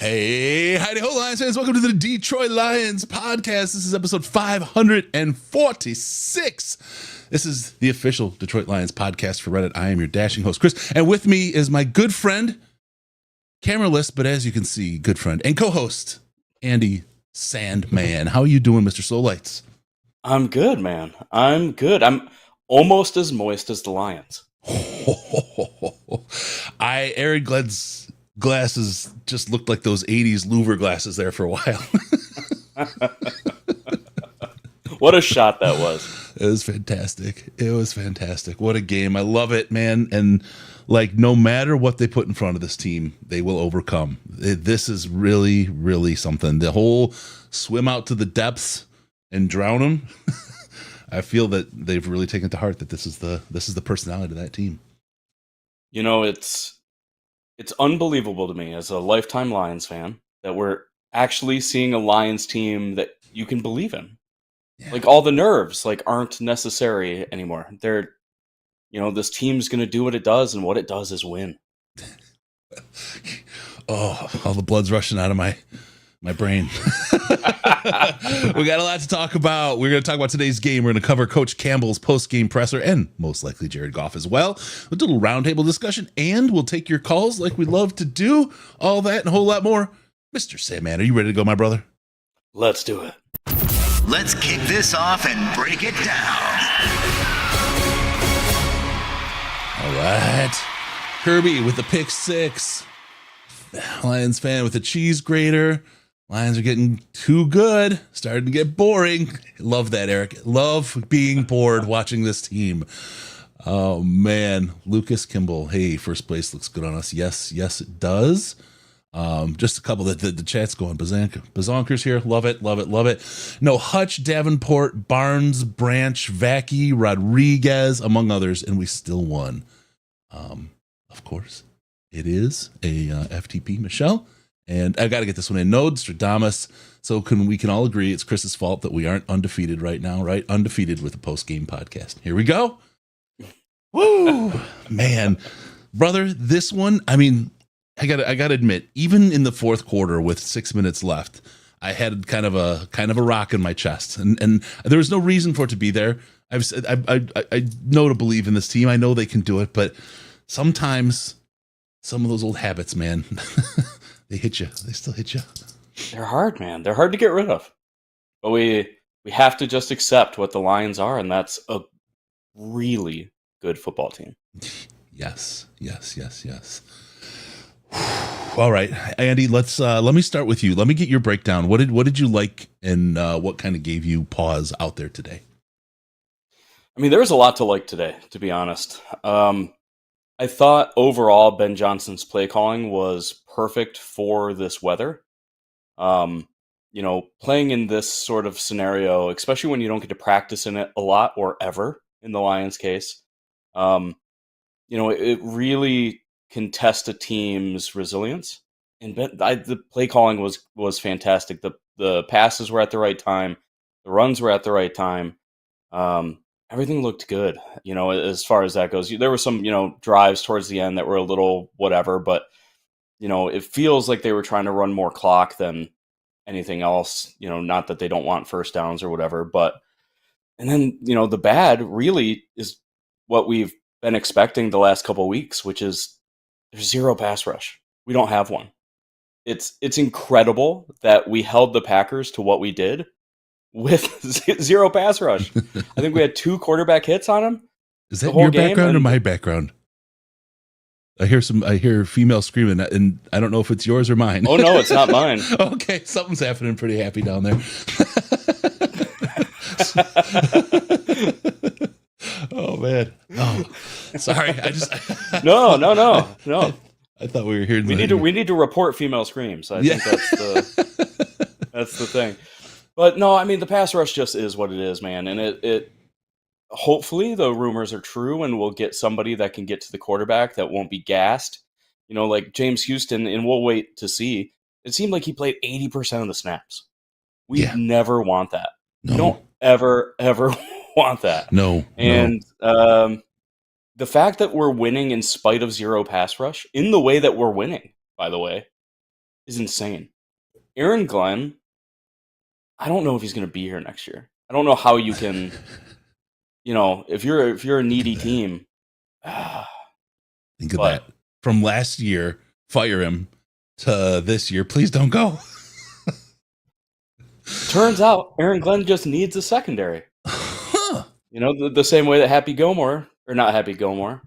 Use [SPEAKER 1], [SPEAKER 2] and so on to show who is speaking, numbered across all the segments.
[SPEAKER 1] Hey, howdy ho, Lions fans. Welcome to the Detroit Lions podcast. This is episode 546. This is the official Detroit Lions podcast for Reddit. I am your dashing host, Chris. And with me is my good friend, cameraless, but as you can see, good friend and co-host, Andy Sandman. How are you doing, Mr. Soul Lights?
[SPEAKER 2] I'm good, man. I'm good. I'm almost as moist as the Lions.
[SPEAKER 1] Aaron Gled's glasses just looked like those 80s louver glasses there for a while.
[SPEAKER 2] What a shot that was.
[SPEAKER 1] It was fantastic. It was fantastic. What a game. I love it, man. And like, no matter what they put in front of this team, they will overcome. This is really, really something. The whole swim out to the depths and drown them. I feel that they've really taken to heart that this is the personality of that team.
[SPEAKER 2] You know, it's unbelievable to me as a lifetime Lions fan that we're actually seeing a Lions team that you can believe in. Yeah. Like, all the nerves aren't necessary anymore. They're, this team's going to do what it does, and what it does is win.
[SPEAKER 1] Oh, all the blood's rushing out of my brain. We got a lot to talk about. We're going to talk about today's game. We're going to cover Coach Campbell's post-game presser and most likely Jared Goff as well. We'll do a little roundtable discussion, and we'll take your calls like we love to do. All that and a whole lot more. Mr. Sandman, are you ready to go, my brother?
[SPEAKER 2] Let's do it.
[SPEAKER 3] Let's kick this off and break it down.
[SPEAKER 1] All right. Kirby with the pick six. Lions fan with the cheese grater. Lions are getting too good. Starting to get boring. Love that, Eric. Love being bored watching this team. Oh, man. Lucas Campbell. Hey, first place looks good on us. Yes, it does. Just a couple that the chat's going bazonkers here. Love it. No, Hutch, Davenport, Barnes, Branch, Vacky, Rodriguez, among others, and we still won. Of course, it is a FTP, Michelle. And I got to get this one in. Nostradamus. So we can all agree it's Chris's fault that we aren't undefeated right now, right? Undefeated with a post-game podcast. Here we go. Woo! Man, brother, this one, I mean, I gotta admit, even in the fourth quarter with 6 minutes left, I had kind of a rock in my chest, and there was no reason for it to be there. I know to believe in this team. I know they can do it, but sometimes some of those old habits, man, they hit you. They still hit you.
[SPEAKER 2] They're hard, man. They're hard to get rid of. But we have to just accept what the Lions are, and that's a really good football team.
[SPEAKER 1] Yes. All right, Andy, let me start with you. Let me get your breakdown. What did you like, and what kind of gave you pause out there today?
[SPEAKER 2] I mean, there was a lot to like today, to be honest. I thought overall Ben Johnson's play calling was perfect for this weather. Playing in this sort of scenario, especially when you don't get to practice in it a lot or ever in the Lions case, it really can test a team's resilience. And the play calling was fantastic. The passes were at the right time. The runs were at the right time. Everything looked good, as far as that goes. There were some, drives towards the end that were a little whatever, but, it feels like they were trying to run more clock than anything else, not that they don't want first downs or whatever, but, and then, the bad really is what we've been expecting the last couple of weeks, which is there's zero pass rush. We don't have one. It's incredible that we held the Packers to what we did with zero pass rush. I think we had 2 quarterback hits on him.
[SPEAKER 1] Is that your background or my background? I hear female screaming, and I don't know if it's yours or mine.
[SPEAKER 2] Oh no, it's not mine.
[SPEAKER 1] Okay, something's happening pretty happy down there. Oh man. Oh, sorry. I just
[SPEAKER 2] No.
[SPEAKER 1] I thought we were hearing.
[SPEAKER 2] We need to report female screams. I think that's the thing. But no, I mean, the pass rush just is what it is, man. And it hopefully the rumors are true, and we'll get somebody that can get to the quarterback that won't be gassed. Like James Houston, and we'll wait to see. It seemed like he played 80% of the snaps. We never want that. No. We don't ever want that.
[SPEAKER 1] No.
[SPEAKER 2] And the fact that we're winning in spite of zero pass rush, in the way that we're winning, by the way, is insane. Aaron Glenn, I don't know if he's going to be here next year. I don't know how you can, if you're a needy team,
[SPEAKER 1] Think of
[SPEAKER 2] but
[SPEAKER 1] that. From last year, fire him, to this year, please don't go.
[SPEAKER 2] turns out Aaron Glenn just needs a secondary.
[SPEAKER 1] Huh.
[SPEAKER 2] The same way that Happy Gilmore, or not Happy Gilmore,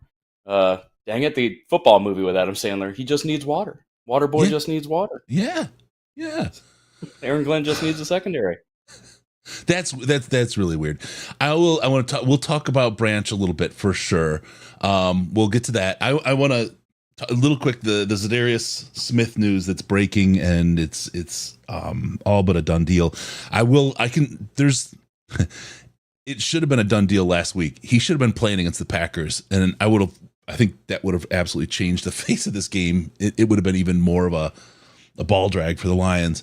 [SPEAKER 2] dang it, the football movie with Adam Sandler, he just needs water. Water boy
[SPEAKER 1] Yeah.
[SPEAKER 2] just needs water.
[SPEAKER 1] Yeah.
[SPEAKER 2] Aaron Glenn just needs a secondary.
[SPEAKER 1] That's really weird. We'll talk about Branch a little bit for sure. We'll get to that. I want to a little quick the Zadarius Smith news that's breaking, and it's all but a done deal. It should have been a done deal last week. He should have been playing against the Packers, and I think that would have absolutely changed the face of this game. It would have been even more of a ball drag for the Lions.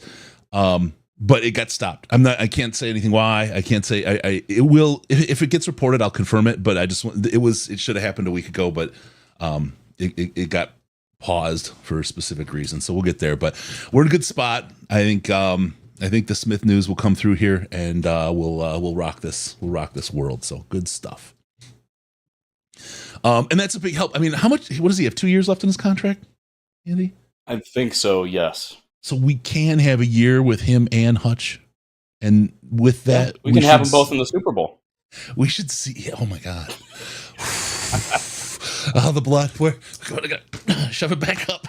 [SPEAKER 1] But it got stopped. I can't say anything why. I can't say it will, if it gets reported, I'll confirm it, but it should have happened a week ago, but it got paused for a specific reason. So we'll get there, but we're in a good spot. I think the Smith news will come through here, and we'll rock this world. So good stuff. And that's a big help. I mean, what does he have? 2 years left in his contract, Andy?
[SPEAKER 2] I think so, yes.
[SPEAKER 1] So we can have a year with him and Hutch, and with that,
[SPEAKER 2] we can have them both in the Super Bowl.
[SPEAKER 1] We should see. Oh my God! Oh, the blood. Shove it back up.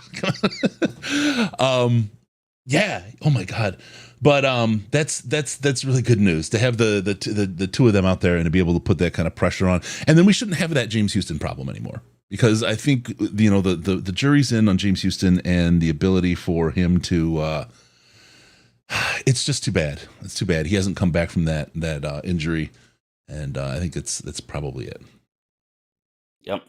[SPEAKER 1] Yeah. Oh my God. But that's really good news to have the two of them out there and to be able to put that kind of pressure on, and then we shouldn't have that James Houston problem anymore. Because I think the jury's in on James Houston and the ability for him to. It's just too bad. It's too bad he hasn't come back from that injury, and I think that's probably it.
[SPEAKER 2] Yep.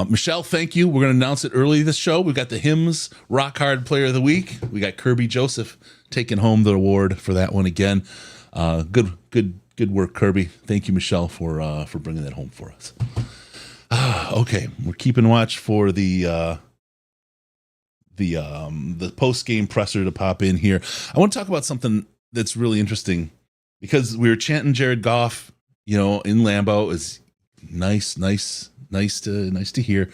[SPEAKER 1] Michelle, thank you. We're going to announce it early this show. We've got the Hims Rock Hard Player of the Week. We got Kirby Joseph taking home the award for that one again. Good work, Kirby. Thank you, Michelle, for bringing that home for us. Okay, we're keeping watch for the post-game presser to pop in here. I want to talk about something that's really interesting because we were chanting Jared Goff, in Lambeau. Is nice to hear.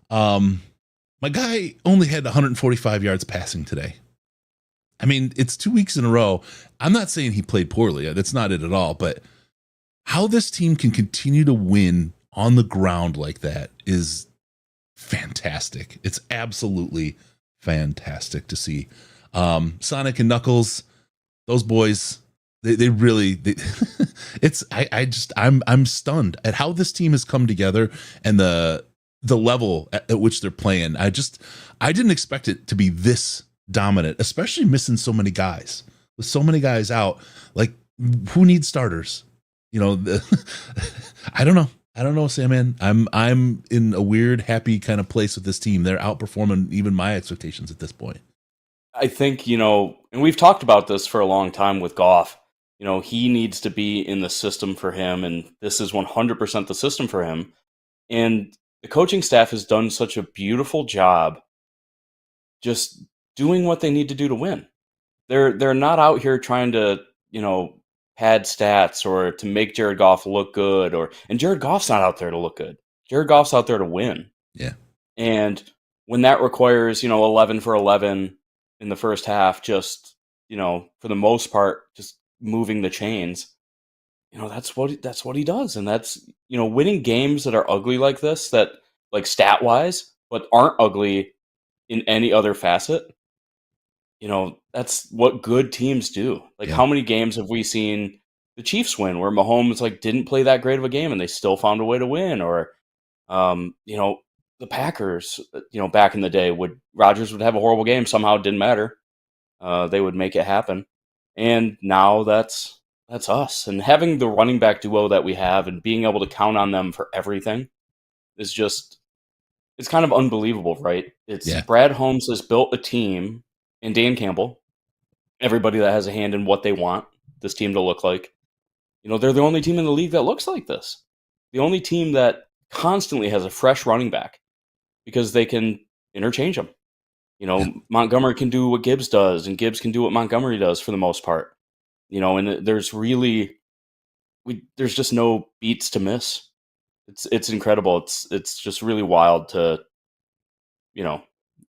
[SPEAKER 1] My guy only had 145 yards passing today. I mean, it's 2 weeks in a row. I'm not saying he played poorly. That's not it at all. But how this team can continue to win on the ground like that is fantastic. It's absolutely fantastic to see. Sonic and Knuckles, those boys, they really I'm stunned at how this team has come together and the level at which they're playing. I didn't expect it to be this dominant, especially missing so many guys. With so many guys out, like, who needs starters? I don't know. I don't know, Sam. I'm in a weird, happy kind of place with this team. They're outperforming even my expectations at this point.
[SPEAKER 2] I think, and we've talked about this for a long time with Goff. He needs to be in the system for him, and this is 100% the system for him. And the coaching staff has done such a beautiful job just doing what they need to do to win. They're not out here trying to, pad stats or to make Jared Goff look good, and Jared Goff's not out there to look good. Jared Goff's out there to win.
[SPEAKER 1] Yeah.
[SPEAKER 2] And when that requires, 11 for 11 in the first half, just, for the most part, just moving the chains, that's what he does. And that's, winning games that are ugly like this, that like stat wise, but aren't ugly in any other facet. That's what good teams do. Like, how many games have we seen the Chiefs win where Mahomes didn't play that great of a game and they still found a way to win? Or, the Packers, back in the day, Rodgers would have a horrible game. Somehow it didn't matter. They would make it happen. And now that's us. And having the running back duo that we have and being able to count on them for everything is just, it's kind of unbelievable, right? Brad Holmes has built a team, and Dan Campbell, everybody that has a hand in what they want this team to look like. They're the only team in the league that looks like this. The only team that constantly has a fresh running back because they can interchange them. Montgomery can do what Gibbs does, and Gibbs can do what Montgomery does for the most part. And there's just no beats to miss. It's incredible. It's just really wild to,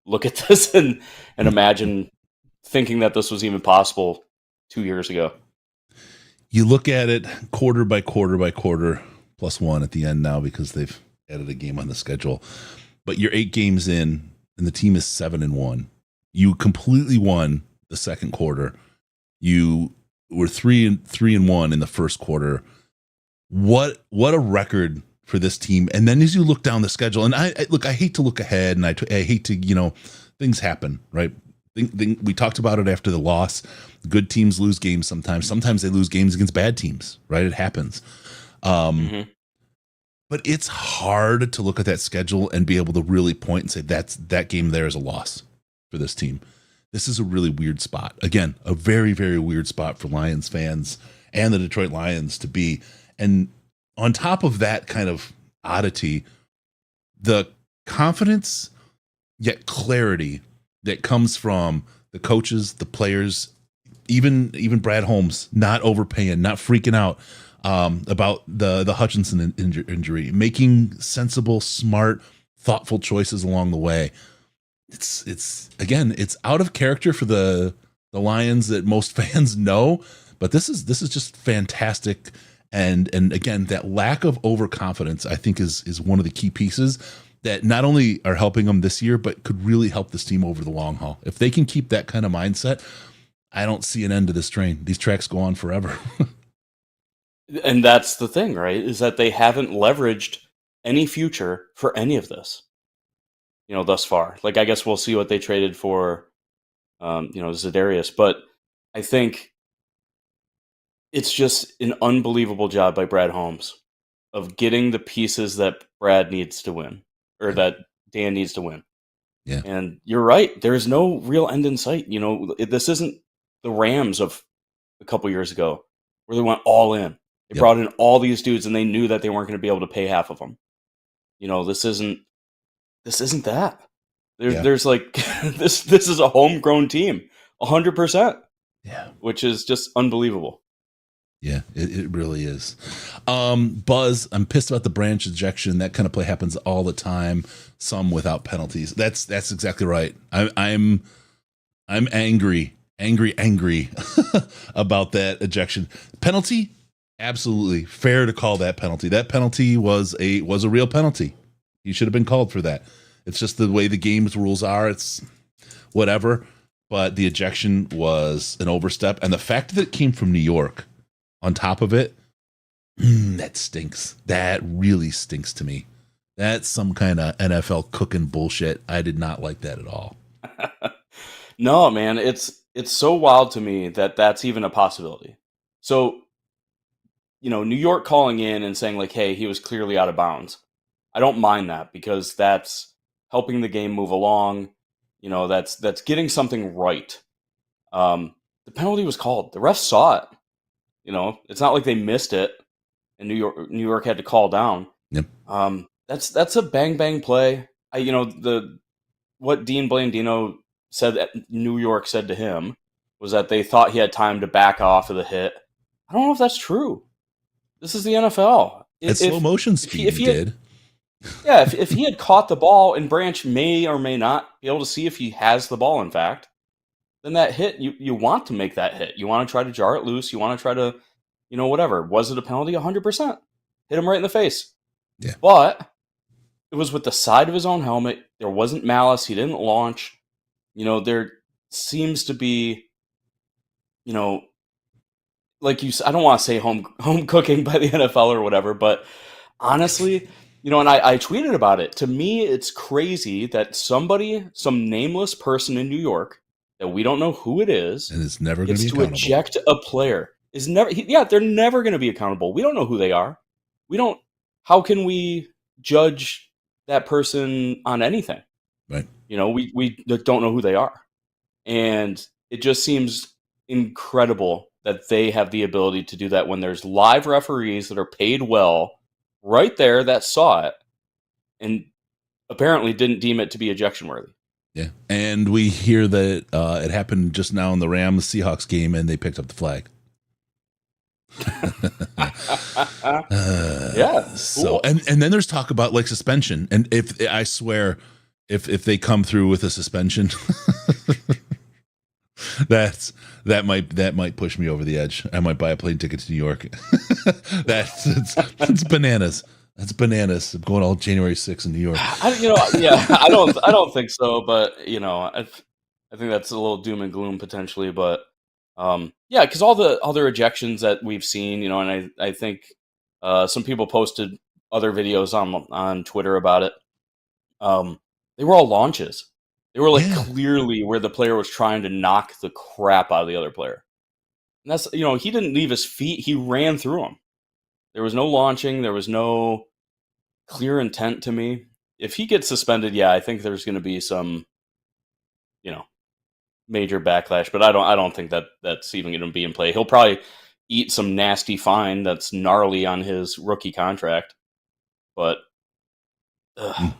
[SPEAKER 2] look at this and imagine thinking that this was even possible 2 years ago.
[SPEAKER 1] You look at it quarter by quarter by quarter, +1 at the end now because they've added a game on the schedule. But you're 8 games in, and the team is 7-1. You completely won the second quarter. You were 3-1 in the first quarter. What a record for this team. And then as you look down the schedule, and I hate to look ahead, and I hate to, things happen, right? We talked about it after the loss. Good teams lose games sometimes. Sometimes they lose games against bad teams, right? It happens. But it's hard to look at that schedule and be able to really point and say that game there is a loss for this team. This is a really weird spot. Again, a very, very weird spot for Lions fans and the Detroit Lions to be. And on top of that kind of oddity, the confidence yet clarity that comes from the coaches, the players, even Brad Holmes not overpaying, not freaking out about the Hutchinson injury, making sensible, smart, thoughtful choices along the way. It's out of character for the Lions that most fans know, but this is just fantastic. And again, that lack of overconfidence, I think, is one of the key pieces that not only are helping them this year, but could really help this team over the long haul. If they can keep that kind of mindset, I don't see an end to this train. These tracks go on forever.
[SPEAKER 2] And that's the thing, right? Is that they haven't leveraged any future for any of this, thus far. Like, I guess we'll see what they traded for, Za'Darius. But I think it's just an unbelievable job by Brad Holmes of getting the pieces that Brad needs to win, or that Dan needs to win.
[SPEAKER 1] Yeah.
[SPEAKER 2] And you're right. There's no real end in sight. This isn't the Rams of a couple years ago where they went all in. They brought in all these dudes and they knew that they weren't going to be able to pay half of them. This isn't that. There's like, this is a homegrown team, 100%.
[SPEAKER 1] Yeah.
[SPEAKER 2] Which is just unbelievable.
[SPEAKER 1] Yeah, it really is. Buzz, I'm pissed about the branch ejection. That kind of play happens all the time, some without penalties. That's exactly right. I'm angry about that ejection. Penalty? Absolutely fair to call that penalty. That penalty was a real penalty. He should have been called for that. It's just the way the game's rules are. It's whatever. But the ejection was an overstep. And the fact that it came from New York on top of it, that stinks. That really stinks to me. That's some kind of NFL cooking bullshit. I did not like that at all.
[SPEAKER 2] No, man, it's so wild to me that that's even a possibility. So, New York calling in and saying like, hey, he was clearly out of bounds. I don't mind that because that's helping the game move along. That's getting something right. The penalty was called. The refs saw it. It's not like they missed it and New York had to call down.
[SPEAKER 1] Yep.
[SPEAKER 2] That's a bang bang play. What Dean Blandino said that New York said to him was that they thought he had time to back off of the hit. I don't know if that's true. This is the NFL.
[SPEAKER 1] At slow motion speed, he did.
[SPEAKER 2] Yeah, if he had caught the ball, and Branch may or may not be able to see if he has the ball, in fact, then that hit, you want to make that hit. You want to try to jar it loose. You want to try to, whatever. Was it a penalty? 100%. Hit him right in the face.
[SPEAKER 1] Yeah.
[SPEAKER 2] But it was with the side of his own helmet. There wasn't malice. He didn't launch. There seems to be, like you said, I don't want to say home cooking by the NFL or whatever, but honestly, and I tweeted about it. To me, it's crazy that some nameless person in New York that we don't know who it is,
[SPEAKER 1] and it's never going to be
[SPEAKER 2] accountable. Eject a player is never. They're never going to be accountable. We don't know who they are. We don't. How can we judge that person on anything?
[SPEAKER 1] Right.
[SPEAKER 2] We don't know who they are, and it just seems incredible that they have the ability to do that when there's live referees that are paid well right there that saw it and apparently didn't deem it to be ejection worthy.
[SPEAKER 1] Yeah. And we hear that it happened just now in the Rams-Seahawks game, and they picked up the flag.
[SPEAKER 2] Yeah.
[SPEAKER 1] So
[SPEAKER 2] Cool.
[SPEAKER 1] and then there's talk about like suspension, and if I swear if they come through with a suspension, that might push me over the edge. I might buy a plane ticket to New York. It's bananas. That's bananas. I'm going all January 6th in New York.
[SPEAKER 2] I don't think so, but I think that's a little doom and gloom potentially, but yeah, because all the other ejections that we've seen, and I think some people posted other videos on Twitter about it. They were all launches. They were like
[SPEAKER 1] Yeah.
[SPEAKER 2] clearly where the player was trying to knock the crap out of the other player. And that's he didn't leave his feet; he ran through him. There was no launching. There was no clear intent to me. If he gets suspended, yeah, I think there's going to be some, major backlash. But I don't think that's even going to be in play. He'll probably eat some nasty fine that's gnarly on his rookie contract. But the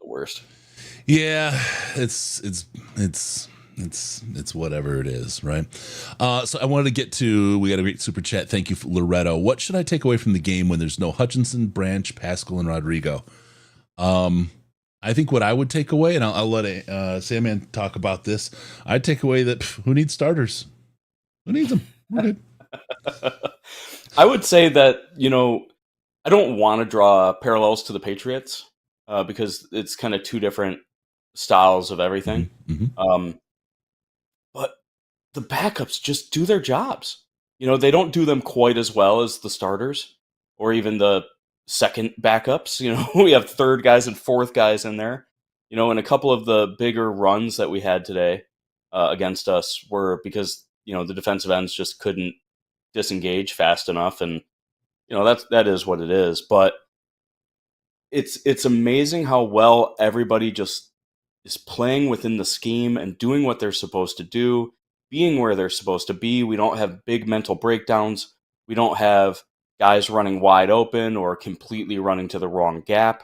[SPEAKER 2] worst.
[SPEAKER 1] Yeah, it's whatever it is, right? So I wanted to get to, we got a great super chat. Thank you, Loretto. What should I take away from the game when there's no Hutchinson, Branch, Pascal, and Rodrigo? I think what I would take away, and I'll let Sandman talk about this. I'd take away that who needs starters? Who needs them? We're good.
[SPEAKER 2] I would say that, I don't want to draw parallels to the Patriots because it's kind of two different styles of everything.
[SPEAKER 1] Mm-hmm.
[SPEAKER 2] But the backups just do their jobs. They don't do them quite as well as the starters or even the second backups. We have third guys and fourth guys in there. And a couple of the bigger runs that we had today against us were because, the defensive ends just couldn't disengage fast enough. And, that is what it is. But it's amazing how well everybody just is playing within the scheme and doing what they're supposed to do, being where they're supposed to be. We don't have big mental breakdowns. We don't have guys running wide open or completely running to the wrong gap.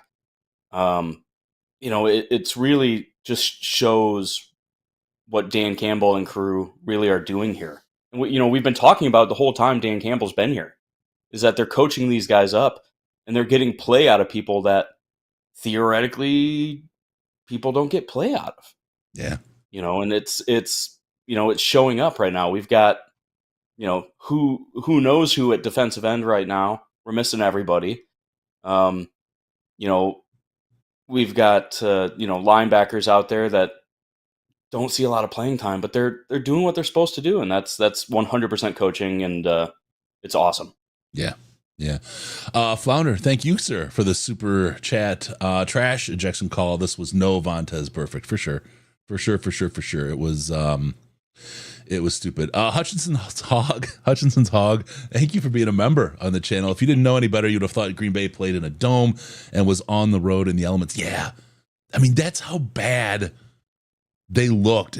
[SPEAKER 2] It's really just shows what Dan Campbell and crew really are doing here. And we've been talking about the whole time Dan Campbell's been here, is that they're coaching these guys up and they're getting play out of people that theoretically people don't get play out of.
[SPEAKER 1] Yeah.
[SPEAKER 2] And it's showing up right now. We've got, who knows who at defensive end right now. We're missing everybody. We've got linebackers out there that don't see a lot of playing time, but they're doing what they're supposed to do, and that's 100% coaching, and it's awesome.
[SPEAKER 1] Yeah. Yeah. Flounder, thank you, sir, for the super chat. Trash ejection call. This was no Vontez perfect for sure. For sure. It was stupid. Hutchinson's Hog. Thank you for being a member on the channel. If you didn't know any better, you'd have thought Green Bay played in a dome and was on the road in the elements. Yeah. I mean, that's how bad they looked.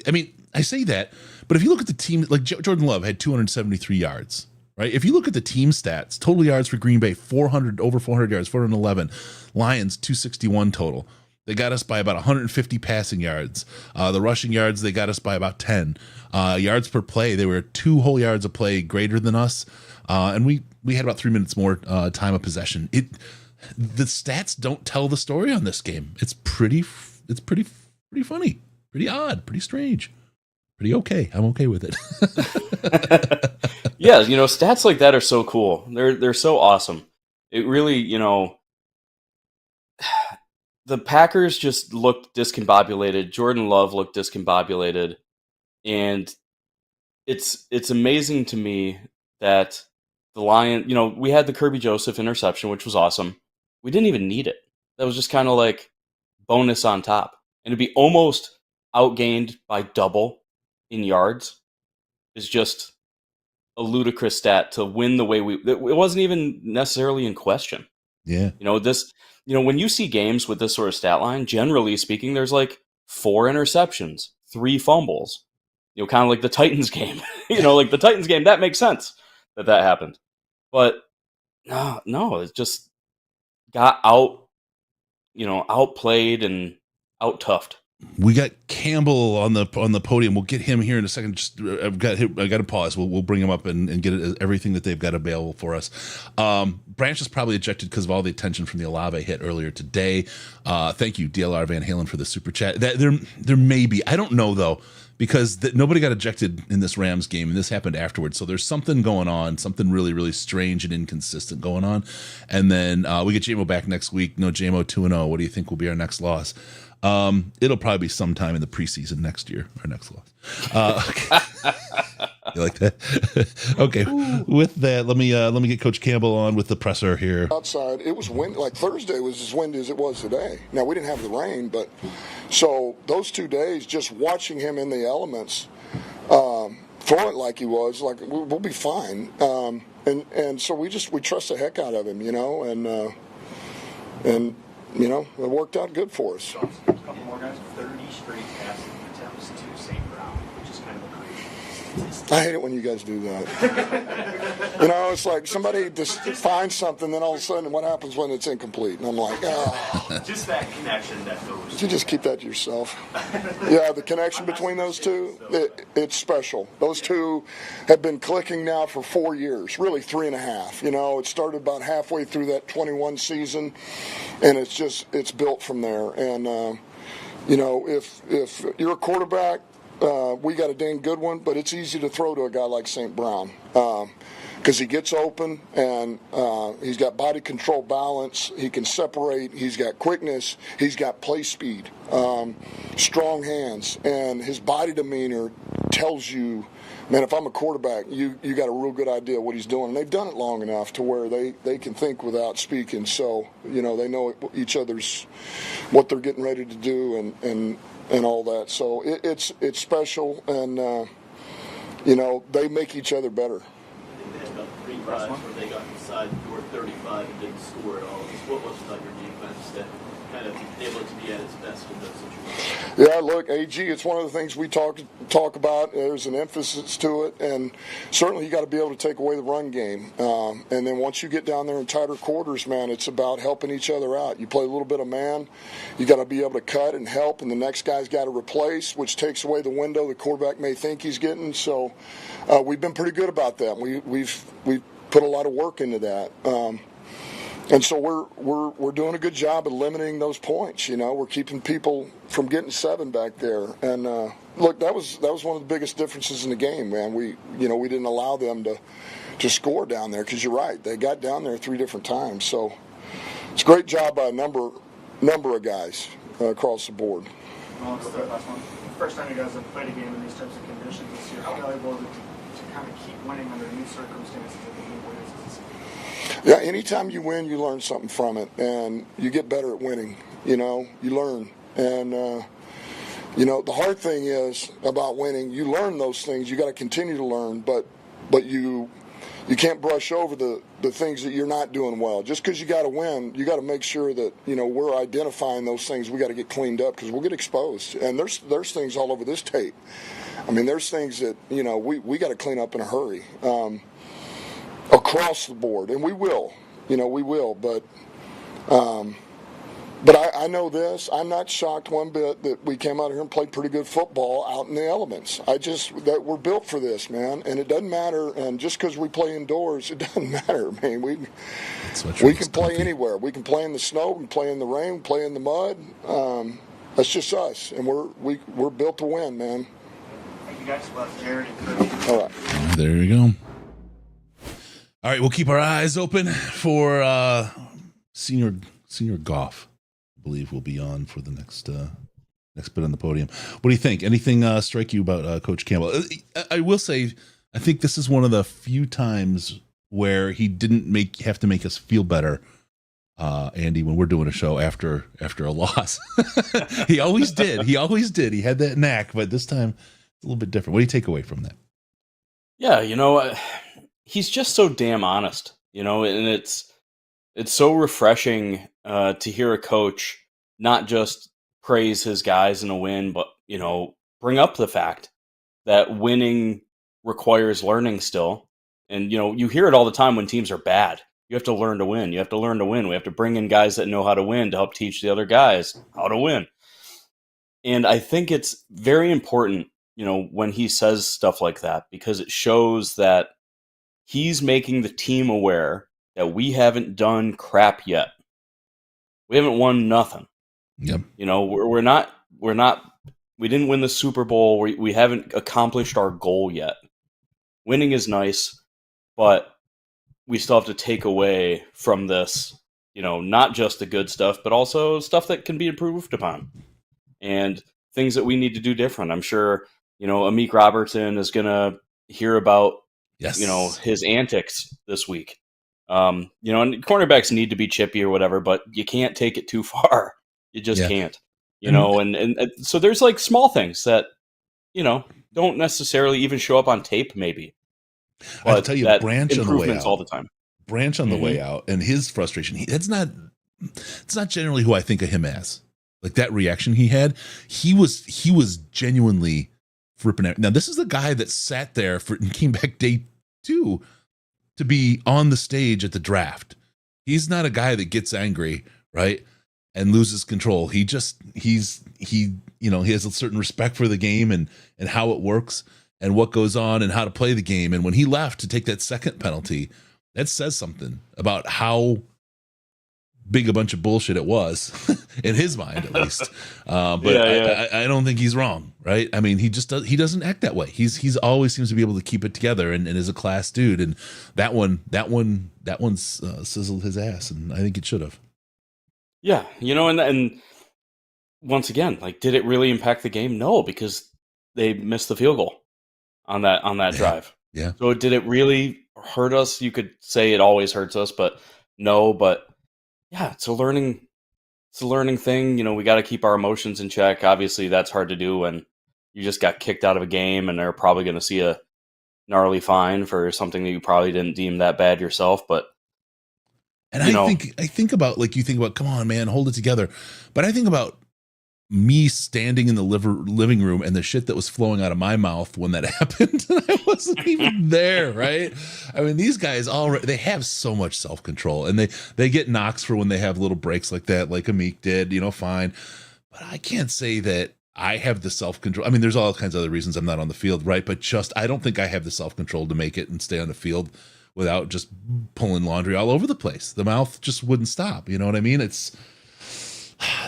[SPEAKER 1] I mean, I say that, but if you look at the team, like Jordan Love had 273 yards. Right? If you look at the team stats, total yards for Green Bay, over 400 yards, 411. Lions, 261 total. They got us by about 150 passing yards. The rushing yards, they got us by about 10. Yards per play, they were 2 whole yards of play greater than us. And we had about 3 minutes more time of possession. The stats don't tell the story on this game. It's pretty funny, pretty odd, pretty strange. Pretty okay. I'm okay with it.
[SPEAKER 2] Yeah, stats like that are so cool. They're so awesome. It really, the Packers just looked discombobulated. Jordan Love looked discombobulated, and it's amazing to me that the Lion, we had the Kirby Joseph interception, which was awesome. We didn't even need it. That was just kind of like bonus on top, and to be almost outgained by double in yards is just a ludicrous stat to win the way it wasn't even necessarily in question.
[SPEAKER 1] Yeah.
[SPEAKER 2] When you see games with this sort of stat line, generally speaking, there's like 4 interceptions, 3 fumbles, kind of like the Titans game, like the Titans game, that makes sense that happened. But no, it just got outplayed and out-toughed.
[SPEAKER 1] we got Campbell on the podium. We'll get him here in a second. I got to pause. We'll bring him up and get everything that they've got available for us. Branch is probably ejected because of all the attention from the Olave hit earlier today. Thank you, DLR Van Halen, for the super chat. There may be, I don't know though, because nobody got ejected in this Rams game, and this happened afterwards. So there's something going on, something really, really strange and inconsistent going on. And then we get JMO back next week. No, JMO 2-0. What do you think will be our next loss? It'll probably be sometime in the preseason next year, our next loss. Okay. You like that? Okay. Ooh. With that, let me get Coach Campbell on with the presser here.
[SPEAKER 4] Outside, it was windy. Like Thursday was as windy as it was today. Now we didn't have the rain, but so those 2 days, just watching him in the elements, throw it like he was, like we'll be fine. And so we trust the heck out of him, and you know, it worked out good for us.
[SPEAKER 5] A couple more guys, 30 straight passing attempts to St. Brown, which is kind of a crazy statistic.
[SPEAKER 4] I hate it when you guys do that. You know, it's like somebody just finds something, then all of a sudden, what happens when it's incomplete? And I'm like, oh.
[SPEAKER 5] Just that connection that goes.
[SPEAKER 4] You just keep that to yourself. Yeah, the connection between those two, it's special. Those two have been clicking now for 4 years, really 3.5. You know, it started about halfway through that 21 season, and it's built from there. And, you know, if you're a quarterback, we got a dang good one, but it's easy to throw to a guy like St. Brown because he gets open and he's got body control balance. He can separate. He's got quickness. He's got play speed, strong hands, and his body demeanor tells you, man, if I'm a quarterback, you got a real good idea what he's doing. And they've done it long enough to where they can think without speaking. So, you know, they know each other's what they're getting ready to do and all that. So it's special, and you know, they make each other better.
[SPEAKER 6] They had about 3 drives where they got inside your 35 and didn't score at all. Just what was it about your defense that kind of able to be at its best in those situations?
[SPEAKER 4] Yeah, look, AG, it's one of the things we talk about. There's an emphasis to it, and certainly you got to be able to take away the run game. And then once you get down there in tighter quarters, man, it's about helping each other out. You play a little bit of man, you got to be able to cut and help, and the next guy's got to replace, which takes away the window the quarterback may think he's getting. So we've been pretty good about that. We've put a lot of work into that. And so we're doing a good job of limiting those points. You know, we're keeping people from getting 7 back there. And look, that was one of the biggest differences in the game, man. We didn't allow them to score down there because you're right, they got down there 3 different times. So it's a great job by a number of guys across the board.
[SPEAKER 5] Last one. First time you guys have played a game in these types of conditions this year. How valuable is it to kind of keep winning under new circumstances at the new ways?
[SPEAKER 4] Yeah, anytime you win, you learn something from it, and you get better at winning. You know, you learn. And, you know, the hard thing is about winning, you learn those things. You got to continue to learn, but you can't brush over the things that you're not doing well. Just because you got to win, you got to make sure that, you know, we're identifying those things. We got to get cleaned up because we'll get exposed. And there's things all over this tape. I mean, there's things that, you know, we got to clean up in a hurry. Across the board, and we will, but I know this. I'm not shocked one bit that we came out here and played pretty good football out in the elements. That we're built for this, man, and it doesn't matter. And just because we play indoors, it doesn't matter, man. We can play anywhere. We can play in the snow, we can play in the rain, we can play in the mud. That's just us, and we're built to win, man.
[SPEAKER 5] Thank you guys. Jared and Kirby.
[SPEAKER 1] All right, there you go. All right, we'll keep our eyes open for senior Goff. I believe will be on for the next bit on the podium. What do you think? Anything strike you about Coach Campbell? I will say, I think this is one of the few times where he didn't have to make us feel better, Andy, when we're doing a show after a loss. He always did. He had that knack, but this time it's a little bit different. What do you take away from that?
[SPEAKER 2] Yeah, you know, he's just so damn honest, you know, and it's so refreshing to hear a coach not just praise his guys in a win, but, you know, bring up the fact that winning requires learning still. And, you know, you hear it all the time when teams are bad. You have to learn to win. You have to learn to win. We have to bring in guys that know how to win to help teach the other guys how to win. And I think it's very important, when he says stuff like that, because it shows that he's making the team aware that we haven't done crap yet. We haven't won nothing.
[SPEAKER 1] Yep.
[SPEAKER 2] We're not. We didn't win the Super Bowl. We haven't accomplished our goal yet. Winning is nice, but we still have to take away from this, not just the good stuff, but also stuff that can be improved upon and things that we need to do different. I'm sure, Amik Robertson is going to hear about,
[SPEAKER 1] Yes.
[SPEAKER 2] his antics this week. And cornerbacks need to be chippy or whatever, but you can't take it too far. You just can't, and so there's like small things that, don't necessarily even show up on tape, maybe.
[SPEAKER 1] I
[SPEAKER 2] But
[SPEAKER 1] tell you,
[SPEAKER 2] that
[SPEAKER 1] Branch on the way
[SPEAKER 2] improvements
[SPEAKER 1] out.
[SPEAKER 2] all the time.
[SPEAKER 1] Branch on the way out, and his frustration. It's not generally who I think of him as. Like that reaction he had, he was genuinely flipping out. Now this is the guy that sat there and came back day 2 to be on the stage at the draft. He's not a guy that gets angry, right, and loses control. He has a certain respect for the game and how it works and what goes on and how to play the game. And when he left to take that second penalty, that says something about how big a bunch of bullshit it was in his mind, at least. But I don't think he's wrong, right? I mean, he doesn't act that way. He's always seems to be able to keep it together and is a class dude. And that one sizzled his ass, and I think it should have.
[SPEAKER 2] Yeah, and once again, like, did it really impact the game? No, because they missed the field goal on that drive.
[SPEAKER 1] Yeah.
[SPEAKER 2] So did it really hurt us? You could say it always hurts us, but no. But yeah, it's a learning thing. We got to keep our emotions in check. Obviously, that's hard to do when you just got kicked out of a game, and they're probably going to see a gnarly fine for something that you probably didn't deem that bad yourself. But
[SPEAKER 1] and I think about, like, you think about, come on, man, hold it together. But I think about me standing in the living room and the shit that was flowing out of my mouth when that happened. And I wasn't even there, right? I mean, these guys they have so much self-control, and they get knocks for when they have little breaks like that, like Amik did, fine. But I can't say that I have the self-control. I mean, there's all kinds of other reasons I'm not on the field, right? But I don't think I have the self-control to make it and stay on the field without just pulling laundry all over the place. The mouth just wouldn't stop. You know what I mean? It's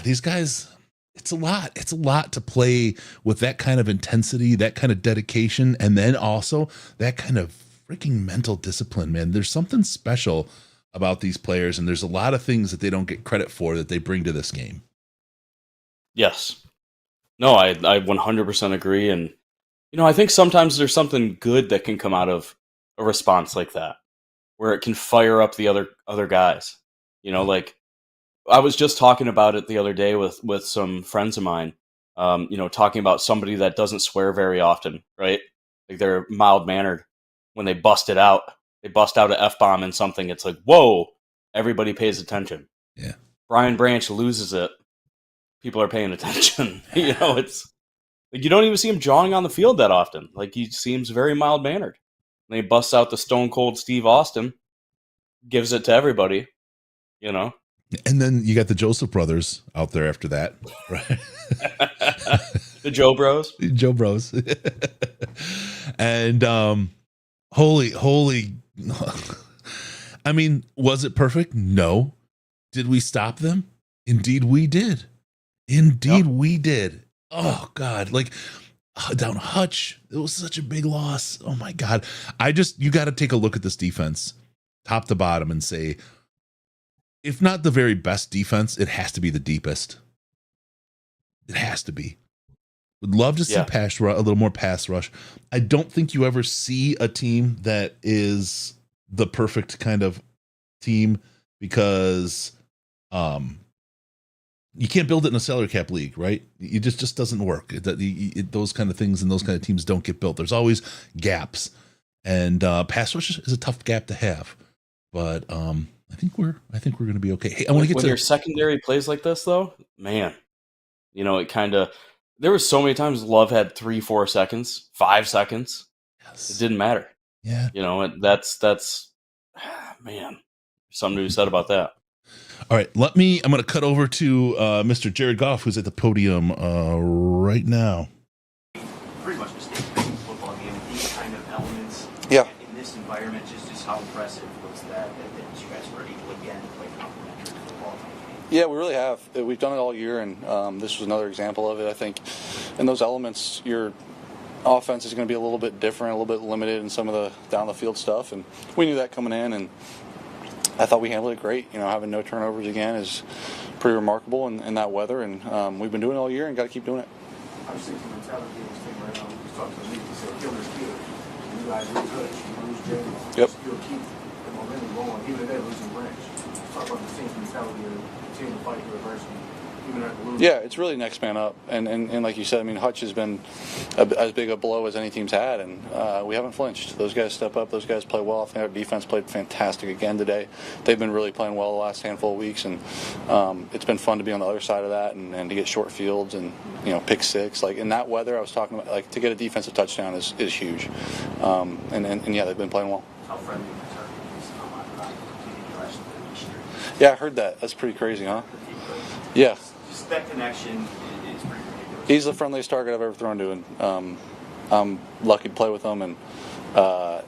[SPEAKER 1] these guys. It's a lot. It's a lot to play with that kind of intensity, that kind of dedication, and then also that kind of freaking mental discipline, man. There's something special about these players, and there's a lot of things that they don't get credit for that they bring to this game.
[SPEAKER 2] Yes. No, I 100% agree. And, I think sometimes there's something good that can come out of a response like that, where it can fire up the other guys. Like, I was just talking about it the other day with some friends of mine, talking about somebody that doesn't swear very often, right? Like, they're mild-mannered. When they bust it out, they bust out an F-bomb in something, it's like, whoa, everybody pays attention.
[SPEAKER 1] Yeah.
[SPEAKER 2] Brian Branch loses it, people are paying attention. It's like, you don't even see him jawing on the field that often. Like, he seems very mild-mannered. And he busts out the Stone Cold Steve Austin, gives it to everybody,
[SPEAKER 1] And then you got the Joseph brothers out there after that, right?
[SPEAKER 2] The Joe Bros.
[SPEAKER 1] Joe Bros. And holy. I mean, was it perfect? No. Did we stop them? Indeed we did. We did. Oh God. Like, down Hutch, it was such a big loss. Oh my God. You got to take a look at this defense top to bottom and say, if not the very best defense, it has to be the deepest. It has to be. Would love to see a little more pass rush. I don't think you ever see a team that is the perfect kind of team, because you can't build it in a salary cap league, right? It just doesn't work. Those kind of things and those kind of teams don't get built. There's always gaps, and pass rush is a tough gap to have. But I think we're going to be okay. Hey, I want to get
[SPEAKER 2] when your secondary plays like this, though, man. It kind of. There were so many times Love had 3-4 seconds, 5 seconds.
[SPEAKER 1] Yes.
[SPEAKER 2] It didn't matter.
[SPEAKER 1] Yeah.
[SPEAKER 2] That's man. Something to be said about that.
[SPEAKER 1] All right, I'm going to cut over to Mr. Jared Goff, who's at the podium right now.
[SPEAKER 7] Pretty much mistake football game. These kind of elements.
[SPEAKER 8] Yeah.
[SPEAKER 7] In this environment, just how impressive was that you guys were able again to play complementary football?
[SPEAKER 8] Yeah, we really have. We've done it all year, and this was another example of it. I think in those elements, your offense is going to be a little bit different, a little bit limited in some of the down the field stuff, and we knew that coming in, and I thought we handled it great. Having no turnovers again is pretty remarkable in that weather, and we've been doing it all year and got to keep doing it.
[SPEAKER 5] Obviously, the mentality of this thing right now, we was talking to the league, he said, killers, killers. And you guys really good. You lose Jalen.
[SPEAKER 8] Yep.
[SPEAKER 5] You'll keep the momentum going, even if they're losing Branch. Talk about the team's mentality of continuing to fight through adversity.
[SPEAKER 8] Yeah, it's really next man up, and like you said, I mean, Hutch has been as big a blow as any team's had, and we haven't flinched. Those guys step up, those guys play well. I think our defense played fantastic again today. They've been really playing well the last handful of weeks, and it's been fun to be on the other side of that and to get short fields and pick six. Like in that weather, I was talking about, like to get a defensive touchdown is huge, and yeah, they've been playing well.
[SPEAKER 7] How friendly was our team?
[SPEAKER 8] Yeah, I heard that. That's pretty crazy, huh? Yeah.
[SPEAKER 7] Just that connection is pretty ridiculous.
[SPEAKER 8] He's the friendliest target I've ever thrown to, and I'm lucky to play with him, and I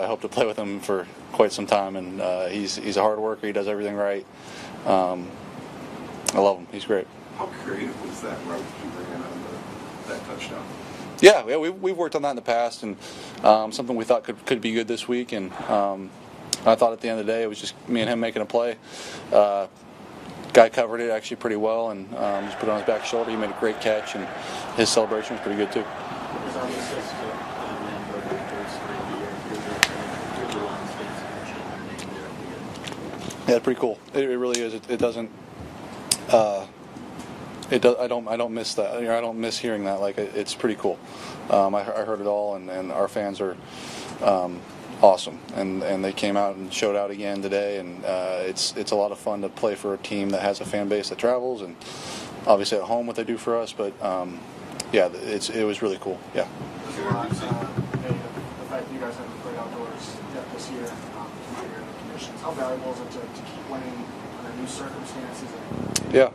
[SPEAKER 8] hope to play with him for quite some time. And he's a hard worker. He does everything right. I love him. He's great.
[SPEAKER 9] How creative was that route you bring in on that touchdown?
[SPEAKER 8] Yeah, we've worked on that in the past, and something we thought could be good this week. And I thought at the end of the day it was just me and him making a play. Guy covered it actually pretty well and just put it on his back shoulder. He made a great catch, and his celebration was pretty good too. Yeah, pretty cool. It really is. It doesn't. I don't miss that. I don't miss hearing that. Like it's pretty cool. I heard it all, and our fans are awesome, and they came out and showed out again today, and it's a lot of fun to play for a team that has a fan base that travels, and obviously at home what they do for us, but yeah, it was really cool. Yeah.
[SPEAKER 5] The fact that you guys haven't played outdoors yet this year, considering the conditions, how valuable is it to keep winning under new circumstances?
[SPEAKER 8] Yeah.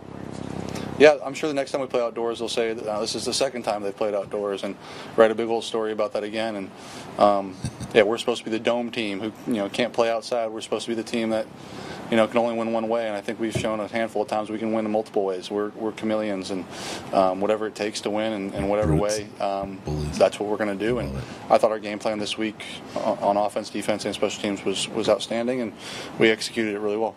[SPEAKER 8] Yeah, I'm sure the next time we play outdoors, they'll say that this is the second time they've played outdoors, and write a big old story about that again. And yeah, we're supposed to be the dome team who can't play outside. We're supposed to be the team that can only win one way, and I think we've shown a handful of times we can win in multiple ways. We're chameleons, and whatever it takes to win in whatever way, that's what we're going to do. And I thought our game plan this week on offense, defense, and special teams was outstanding, and we executed it really well.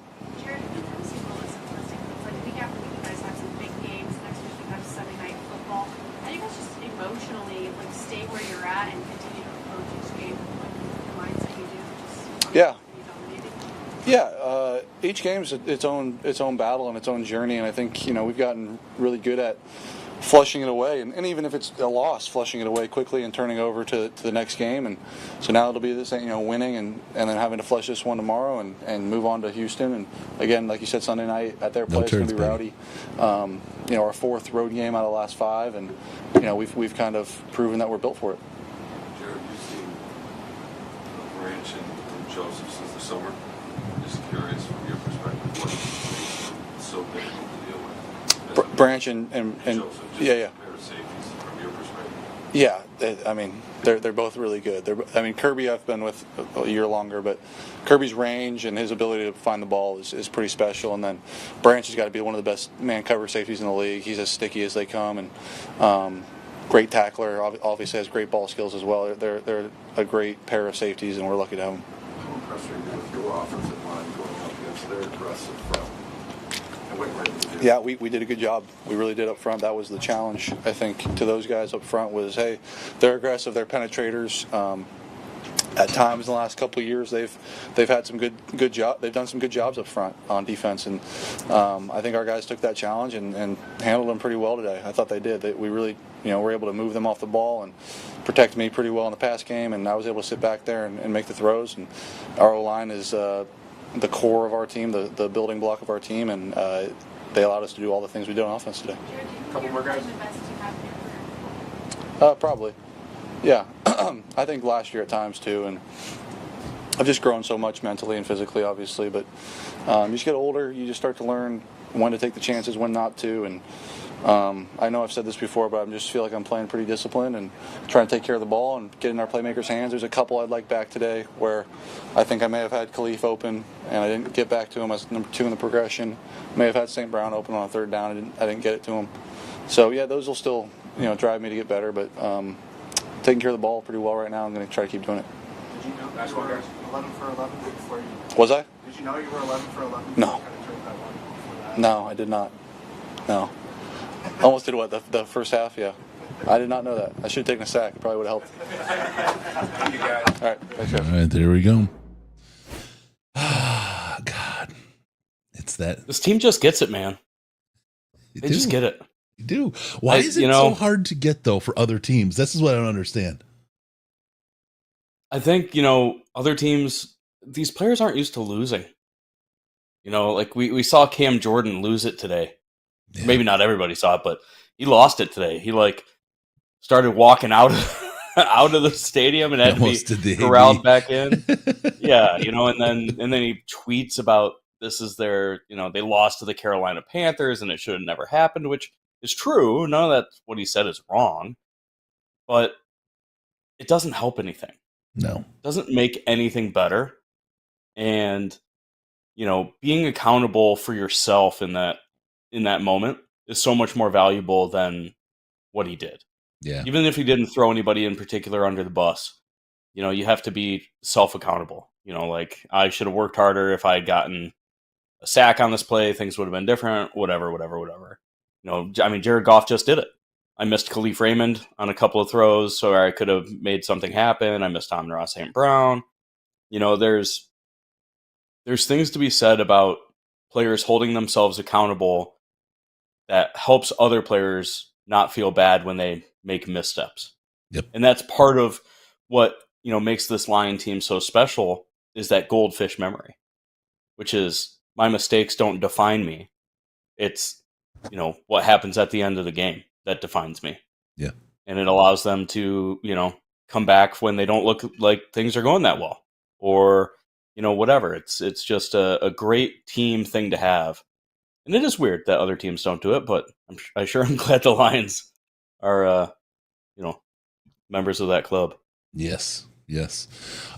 [SPEAKER 8] Yeah, each game's its own battle and its own journey, and I think we've gotten really good at flushing it away, and even if it's a loss, flushing it away quickly and turning over to the next game. And so now it'll be this winning and then having to flush this one tomorrow and move on to Houston. And again, like you said, Sunday night at their place, going to be rowdy. Our fourth road game out of the last five, and we've kind of proven that we're built for it.
[SPEAKER 9] Jared, you've seen Branch and Joseph since the summer. Just curious from your perspective, what is so difficult to deal with?
[SPEAKER 8] Branch and
[SPEAKER 9] Joseph,
[SPEAKER 8] yeah.
[SPEAKER 9] Pair of safeties from your perspective.
[SPEAKER 8] Yeah, they're both really good. Kirby I've been with a year longer, but Kirby's range and his ability to find the ball is pretty special. And then Branch has got to be one of the best man cover safeties in the league. He's as sticky as they come, and great tackler. Obviously has great ball skills as well. They're a great pair of safeties, and we're lucky to have them.
[SPEAKER 9] How impressed are you with your offensive line going up against their aggressive front? And what you're able to do?
[SPEAKER 8] Yeah, we did a good job. We really did up front. That was the challenge, I think, to those guys up front was, hey, they're aggressive, they're penetrators. At times in the last couple of years, they've had some good job. They've done some good jobs up front on defense, and I think our guys took that challenge and handled them pretty well today. I thought they did. We really, were able to move them off the ball and protect me pretty well in the pass game, and I was able to sit back there and make the throws. And our O-line is the core of our team, the building block of our team, and they allowed us to do all the things we did on offense today.
[SPEAKER 5] A couple more guys.
[SPEAKER 8] Probably. Yeah, I think last year at times too, and I've just grown so much mentally and physically, obviously. But you just get older, you just start to learn when to take the chances, when not to. And I know I've said this before, but I just feel like I'm playing pretty disciplined and trying to take care of the ball and get in our playmakers' hands. There's a couple I'd like back today where I think I may have had Khalif open and I didn't get back to him as number 2 in the progression. May have had St. Brown open on a third down. I didn't get it to him. So yeah, those will still drive me to get better. But taking care of the ball pretty well right now. I'm going to try to keep doing it.
[SPEAKER 5] Did you know you were 11 for 11 before you?
[SPEAKER 8] Was I?
[SPEAKER 5] Did you know you were 11 for 11?
[SPEAKER 8] No. No, I did not. No. Almost did what? The first half? Yeah. I did not know that. I should have taken a sack. It probably would have helped. Thank you, guys. All right. Thanks, guys.
[SPEAKER 1] All right, there we go. Ah, God. It's that.
[SPEAKER 2] This team just gets it, man. They just get it.
[SPEAKER 1] You do. Why is it so hard to get, though, for other teams? This is what I don't understand.
[SPEAKER 2] I think, other teams, these players aren't used to losing. Like we saw Cam Jordan lose it today. Yeah. Maybe not everybody saw it, but he lost it today. He started walking out of the stadium and had to be corralled back in. Yeah, and then he tweets about this is their, they lost to the Carolina Panthers and it should have never happened, which is true. None of that what he said is wrong, but it doesn't help anything.
[SPEAKER 1] No,
[SPEAKER 2] it doesn't make anything better. And being accountable for yourself in that moment is so much more valuable than what he did.
[SPEAKER 1] Yeah.
[SPEAKER 2] Even if he didn't throw anybody in particular under the bus, you have to be self-accountable. Like I should have worked harder. If I had gotten a sack on this play, things would have been different, whatever. Jared Goff just did it. I missed Khalif Raymond on a couple of throws, so I could have made something happen. I missed Amon-Ra St. Brown. There's things to be said about players holding themselves accountable that helps other players not feel bad when they make missteps.
[SPEAKER 1] Yep.
[SPEAKER 2] And that's part of what, makes this Lion team so special is that goldfish memory, which is my mistakes don't define me. It's, what happens at the end of the game that defines me.
[SPEAKER 1] Yeah.
[SPEAKER 2] And it allows them to, come back when they don't look like things are going that well or, whatever. It's just a great team thing to have. And it is weird that other teams don't do it, but I'm glad the Lions are, members of that club.
[SPEAKER 1] Yes.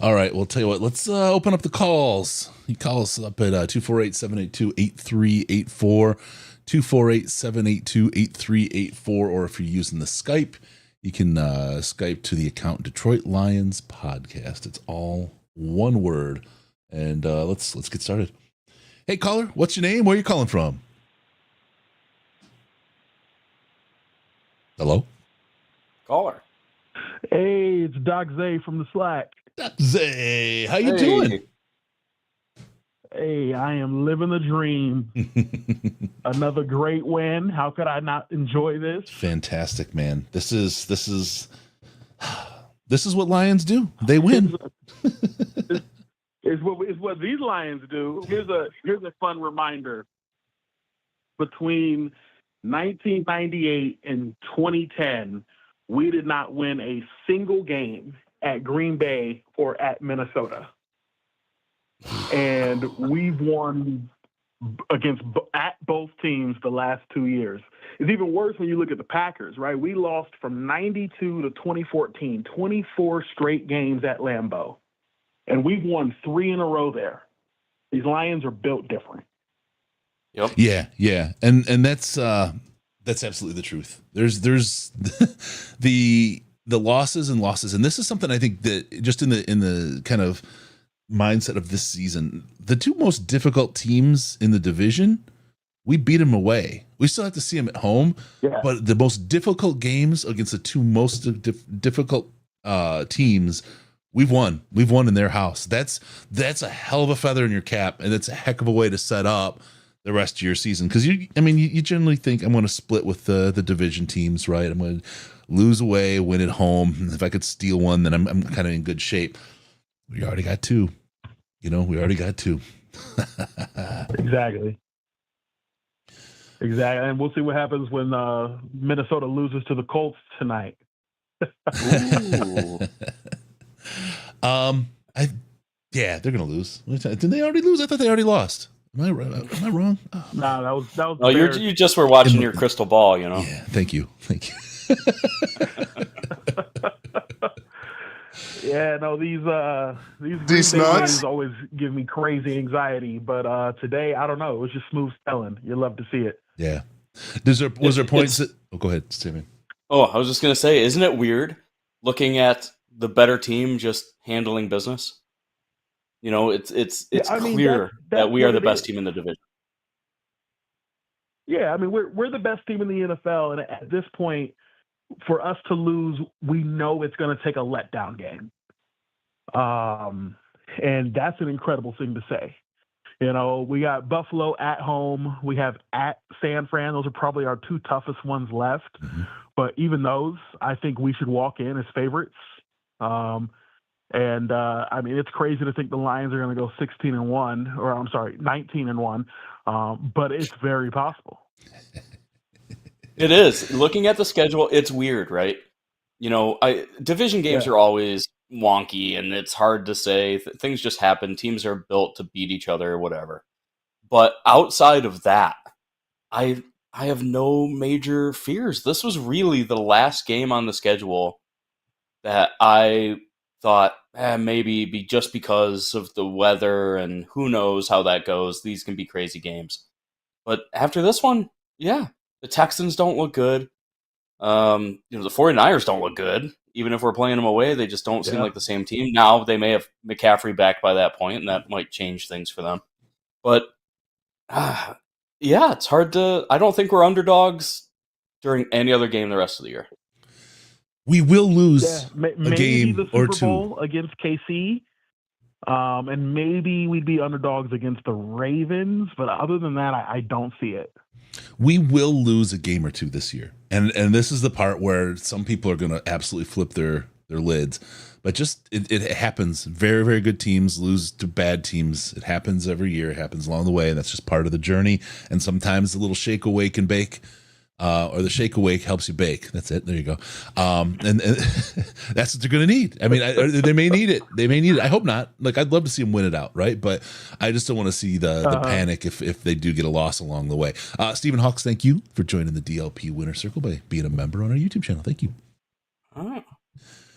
[SPEAKER 1] All right. We'll tell you what, let's open up the calls. You call us up at 248-782-8384, 248-782-8384, or if you're using the Skype, you can Skype to the account Detroit Lions Podcast. It's all one word. And let's get started. Hey, caller, what's your name? Where are you calling from? Hello?
[SPEAKER 2] Caller.
[SPEAKER 10] Hey, it's Doc Zay from the Slack.
[SPEAKER 1] Doc Zay, how you doing?
[SPEAKER 10] Hey, I am living the dream. Another great win. How could I not enjoy this?
[SPEAKER 1] Fantastic, man. This is what Lions do. They win.
[SPEAKER 10] Is what these Lions do. Here's a fun reminder. Between 1998 and 2010, we did not win a single game at Green Bay or at Minnesota. And we've won at both teams the last 2 years. It's even worse when you look at the Packers, right? We lost from 92 to 2014, 24 straight games at Lambeau. And we've won 3 in a row there. These Lions are built different.
[SPEAKER 2] Yep.
[SPEAKER 1] Yeah. And that's absolutely the truth. There's the losses, and this is something I think that just in the kind of mindset of this season, the two most difficult teams in the division, we beat them away. We still have to see them at home, but the most difficult games against the two most difficult teams, we've won. We've won in their house. That's a hell of a feather in your cap, and it's a heck of a way to set up the rest of your season. Because you generally think I'm going to split with the division teams, right? I'm going to lose away, win at home. If I could steal one, then I'm kind of in good shape. We already got 2. We already got 2.
[SPEAKER 10] Exactly. And we'll see what happens when Minnesota loses to the Colts tonight.
[SPEAKER 1] Yeah, they're going to lose. Didn't they already lose? I thought they already lost. Am I wrong? Oh,
[SPEAKER 10] No, that was.
[SPEAKER 2] No, you just were watching your crystal ball, you know.
[SPEAKER 1] Yeah, thank you.
[SPEAKER 10] Yeah, no, these Green Bay games always give me crazy anxiety, but today, I don't know. It was just smooth sailing. You love to see it.
[SPEAKER 1] Yeah. Was there points that? Oh, go ahead, Steven.
[SPEAKER 2] Oh, I was just gonna say, isn't it weird looking at the better team just handling business? You know, it's clear that we are the best team in the division.
[SPEAKER 10] Yeah, I mean, we're the best team in the NFL, and at this point, for us to lose, we know it's going to take a letdown game. And that's an incredible thing to say. You know, we got Buffalo at home. We have at San Fran. Those are probably our two toughest ones left.
[SPEAKER 1] Mm-hmm.
[SPEAKER 10] But even those, I think we should walk in as favorites. I mean, it's crazy to think the Lions are going to go 16-1, or I'm sorry, 19-1. But it's very possible.
[SPEAKER 2] It is. Looking at the schedule, it's weird, right? You know, division games are always wonky, and it's hard to say. Things just happen. Teams are built to beat each other or whatever. But outside of that, I have no major fears. This was really the last game on the schedule that I thought maybe just because of the weather and who knows how that goes. These can be crazy games. But after this one, yeah. The Texans don't look good. The 49ers don't look good. Even if we're playing them away, they just don't seem like the same team. Now, they may have McCaffrey back by that point, and that might change things for them. But, it's hard to... I don't think we're underdogs during any other game the rest of the year.
[SPEAKER 1] We will lose a game
[SPEAKER 10] the
[SPEAKER 1] or
[SPEAKER 10] Super
[SPEAKER 1] two.
[SPEAKER 10] Bowl against KC. And maybe we'd be underdogs against the Ravens. But other than that, I don't see it.
[SPEAKER 1] We will lose a game or two this year. And this is the part where some people are going to absolutely flip their lids. But just it happens. Very, very good teams lose to bad teams. It happens every year. It happens along the way. And that's just part of the journey. And sometimes a little shake, awake, and bake. Or the shake awake helps you bake. That's it. There you go. And that's what they're going to need. I mean, they may need it. They may need it. I hope not. Like, I'd love to see them win it out, right? But I just don't want to see the panic if they do get a loss along the way. Stephen Hawks, thank you for joining the DLP Winner Circle by being a member on our YouTube channel. Thank you.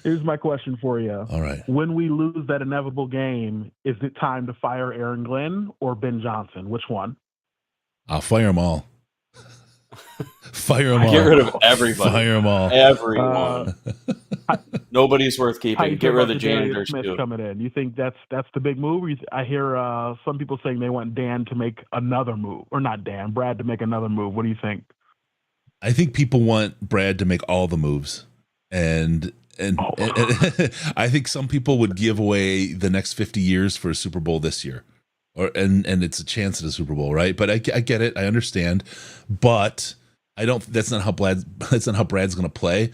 [SPEAKER 10] Here's my question for you.
[SPEAKER 1] All right.
[SPEAKER 10] When we lose that inevitable game, is it time to fire Aaron Glenn or Ben Johnson? Which one?
[SPEAKER 1] I'll fire them all. Fire them all.
[SPEAKER 2] Get rid of everybody.
[SPEAKER 1] Fire them all.
[SPEAKER 2] Everyone. Nobody's worth keeping. Get rid of the janitors
[SPEAKER 10] Smith
[SPEAKER 2] too.
[SPEAKER 10] Coming in. You think that's the big move? I hear some people saying they want Dan to make another move, or not Dan, Brad to make another move. What do you think?
[SPEAKER 1] I think people want Brad to make all the moves, and I think some people would give away the next 50 years for a Super Bowl this year. And it's a chance at a Super Bowl, right? But I get it, I understand, but I don't. That's not how Brad's going to play.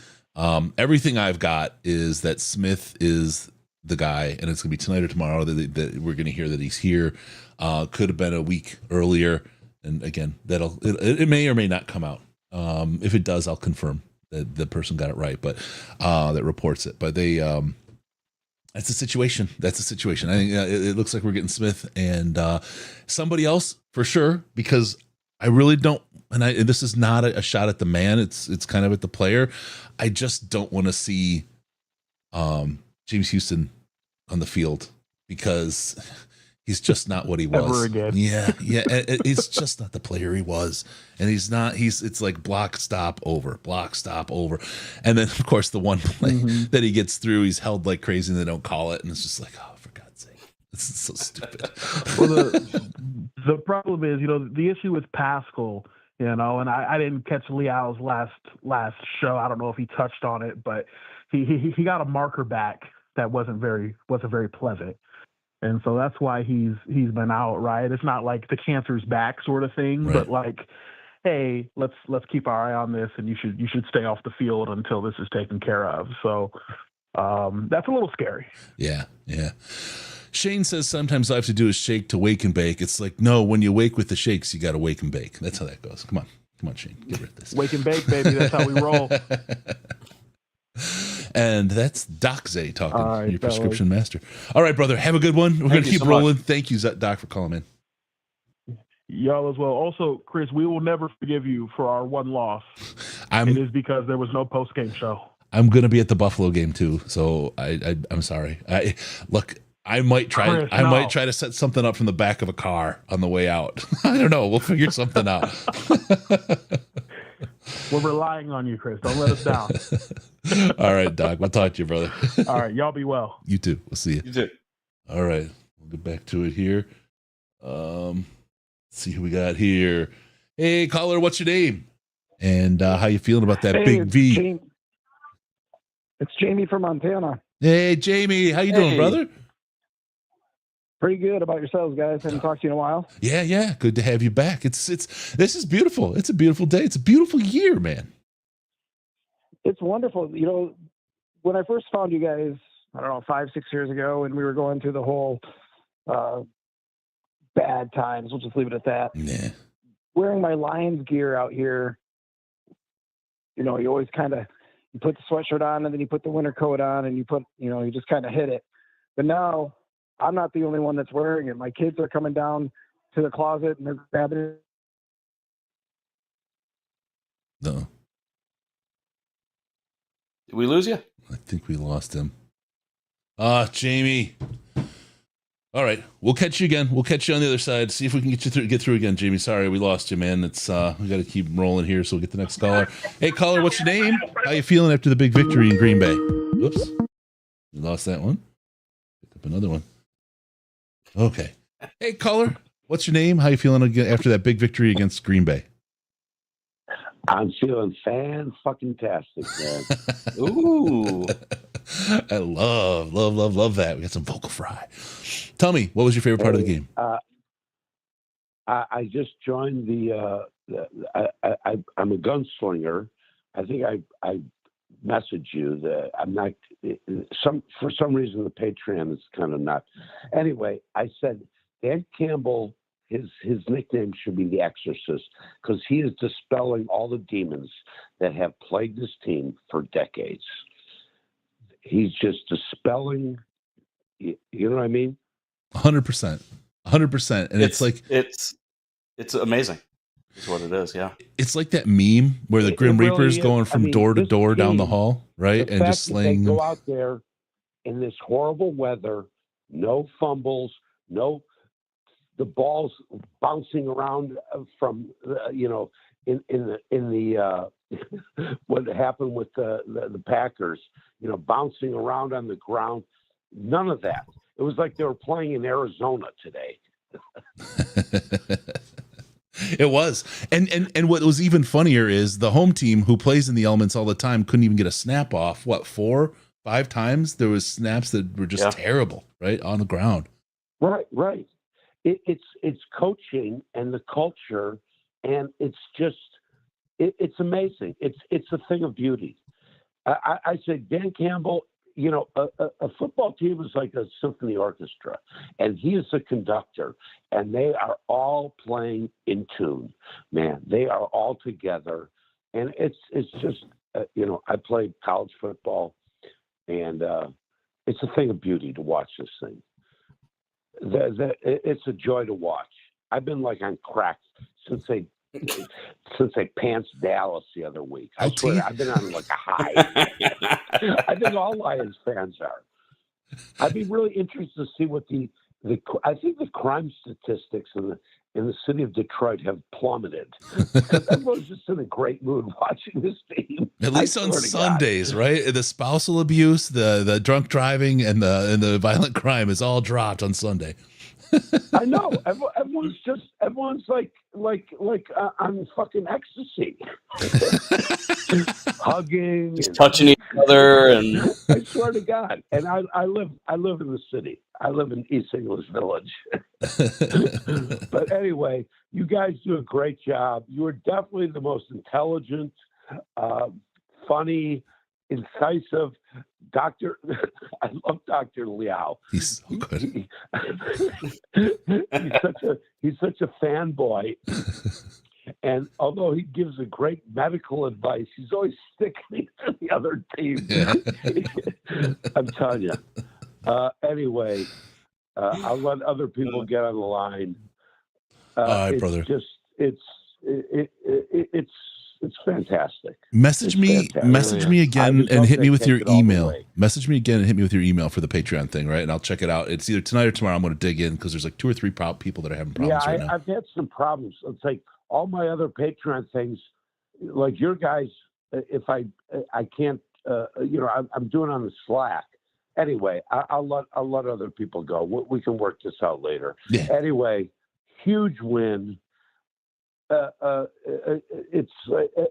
[SPEAKER 1] Everything I've got is that Smith is the guy, and it's going to be tonight or tomorrow that we're going to hear that he's here. Could have been a week earlier, and again, it may or may not come out. If it does, I'll confirm that the person got it right, but that reports it. But they. That's a situation. I think it looks like we're getting Smith and somebody else for sure, because I really don't. And this is not a shot at the man. It's kind of at the player. I just don't want to see James Houston on the field, because he's just not what he was.
[SPEAKER 10] Ever again.
[SPEAKER 1] Yeah. He's just not the player he was. And he's not, it's like block, stop, over. And then, of course, the one play that he gets through, he's held like crazy and they don't call it. And it's just like, oh, for God's sake. This is so stupid.
[SPEAKER 10] Well, the problem is, the issue with Pascal, and I didn't catch Leal's last show. I don't know if he touched on it, but he got a marker back that wasn't very pleasant. And so that's why he's been out, right? It's not like the cancer's back sort of thing, but like, hey, let's keep our eye on this, and you should stay off the field until this is taken care of. So that's a little scary.
[SPEAKER 1] Yeah. Shane says sometimes all I have to do is shake to wake and bake. It's like, no, when you wake with the shakes, you got to wake and bake. That's how that goes. Come on, Shane, get rid of this.
[SPEAKER 10] Wake and bake, baby. That's how we roll.
[SPEAKER 1] And that's Doc Zay talking,
[SPEAKER 10] All right,
[SPEAKER 1] your prescription master. All right, brother. Have a good one. We're going to keep rolling. Thank you, Doc, for calling in.
[SPEAKER 10] Y'all as well. Also, Chris, we will never forgive you for our one loss. It is because there was no post-game show.
[SPEAKER 1] I'm going to be at the Buffalo game too, so I'm sorry. I might try.
[SPEAKER 10] Chris,
[SPEAKER 1] might try to set something up from the back of a car on the way out. I don't know. We'll figure something out.
[SPEAKER 10] We're relying on you, Chris. Don't let us down.
[SPEAKER 1] All right, Doc. We'll talk to you, brother.
[SPEAKER 10] All right. Y'all be well.
[SPEAKER 1] You too. We'll see you.
[SPEAKER 2] You too.
[SPEAKER 1] All right. We'll get back to it here. Let's see who we got here. Hey, caller, what's your name? And how you feeling about that big V?
[SPEAKER 11] It's Jamie from Montana.
[SPEAKER 1] Hey, Jamie. How you doing, brother?
[SPEAKER 11] Pretty good. About yourselves, guys. Haven't talked to you in a while.
[SPEAKER 1] Yeah. Good to have you back. This is beautiful. It's a beautiful day. It's a beautiful year, man.
[SPEAKER 11] It's wonderful. You know, when I first found you guys, I don't know, 5-6 years ago, and we were going through the whole bad times. We'll just leave it at that.
[SPEAKER 1] Yeah.
[SPEAKER 11] Wearing my Lions gear out here, you know, you always kind of, you put the sweatshirt on and then you put the winter coat on and you just kind of hit it. But now I'm not the only one that's wearing it. My kids are coming down to the closet and they're grabbing it.
[SPEAKER 1] No.
[SPEAKER 2] Did we lose you?
[SPEAKER 1] I think we lost him. Jamie. All right, we'll catch you again. We'll catch you on the other side. See if we can get through again, Jamie. Sorry, we lost you, man. It's we got to keep rolling here, so we'll get the next caller. Hey, caller, what's your name? How you feeling after the big victory in Green Bay? Oops, we lost that one. Pick up another one. Okay. Hey, caller, what's your name? How you feeling after that big victory against Green Bay?
[SPEAKER 12] I'm feeling fan-fucking-tastic, man.
[SPEAKER 2] Ooh.
[SPEAKER 1] I love that. We got some vocal fry. Tell me, what was your favorite part of the game?
[SPEAKER 12] I just joined I'm a gunslinger. I think I messaged you that I'm not, for some reason the Patreon is kind of not. Anyway, I said, Dan Campbell, his nickname should be the Exorcist, because he is dispelling all the demons that have plagued this team for decades. He's just dispelling, you know what I mean?
[SPEAKER 1] 100%. And
[SPEAKER 2] it's amazing. Is what it is, yeah.
[SPEAKER 1] It's like that meme where the Grim Reaper's going from door to door down the hall, right? And just slaying
[SPEAKER 12] them.
[SPEAKER 1] They
[SPEAKER 12] go out there in this horrible weather, no fumbles, the balls bouncing around from, in the what happened with the Packers, bouncing around on the ground. None of that. It was like they were playing in Arizona today.
[SPEAKER 1] It was. And what was even funnier is the home team, who plays in the elements all the time, couldn't even get a snap off. 4-5 times there was snaps that were just terrible, right, on the ground.
[SPEAKER 12] Right. It's coaching and the culture, and it's just it's amazing. It's a thing of beauty. I said, Dan Campbell, a football team is like a symphony orchestra, and he is the conductor, and they are all playing in tune, man. They are all together, and it's just, I played college football, and it's a thing of beauty to watch this thing. It's a joy to watch. I've been like on crack since they pants Dallas the other week. I swear, I've been on like a high. I think all Lions fans are. I'd be really interested to see what I think the crime statistics in the city of Detroit have plummeted. Everyone's just in a great mood watching this team.
[SPEAKER 1] At least on Sundays, right? The spousal abuse, the drunk driving, and the violent crime is all dropped on Sunday.
[SPEAKER 12] I know. Everyone's like on fucking ecstasy, hugging,
[SPEAKER 2] just touching each other, and
[SPEAKER 12] I swear to God. And I live in the city. I live in East English Village. But anyway, you guys do a great job. You are definitely the most intelligent, funny, incisive Dr. I love Dr. Liao.
[SPEAKER 1] He's so good.
[SPEAKER 12] He's such a fanboy. And although he gives a great medical advice, he's always sticking to the other team. I'm telling you. Anyway, I'll let other people get on the line.
[SPEAKER 1] All right,
[SPEAKER 12] it's
[SPEAKER 1] brother.
[SPEAKER 12] Just it's fantastic.
[SPEAKER 1] Message me again and hit me with your email. Message me again and hit me with your email for the Patreon thing, right? And I'll check it out. It's either tonight or tomorrow. I'm going to dig in because there's like 2 or 3 people that are having problems right now.
[SPEAKER 12] I've had some problems. It's like all my other Patreon things, like your guys. If I can't, I'm doing on the Slack. Anyway, I'll let other people go. We can work this out later.
[SPEAKER 1] Yeah.
[SPEAKER 12] Anyway, huge win. It's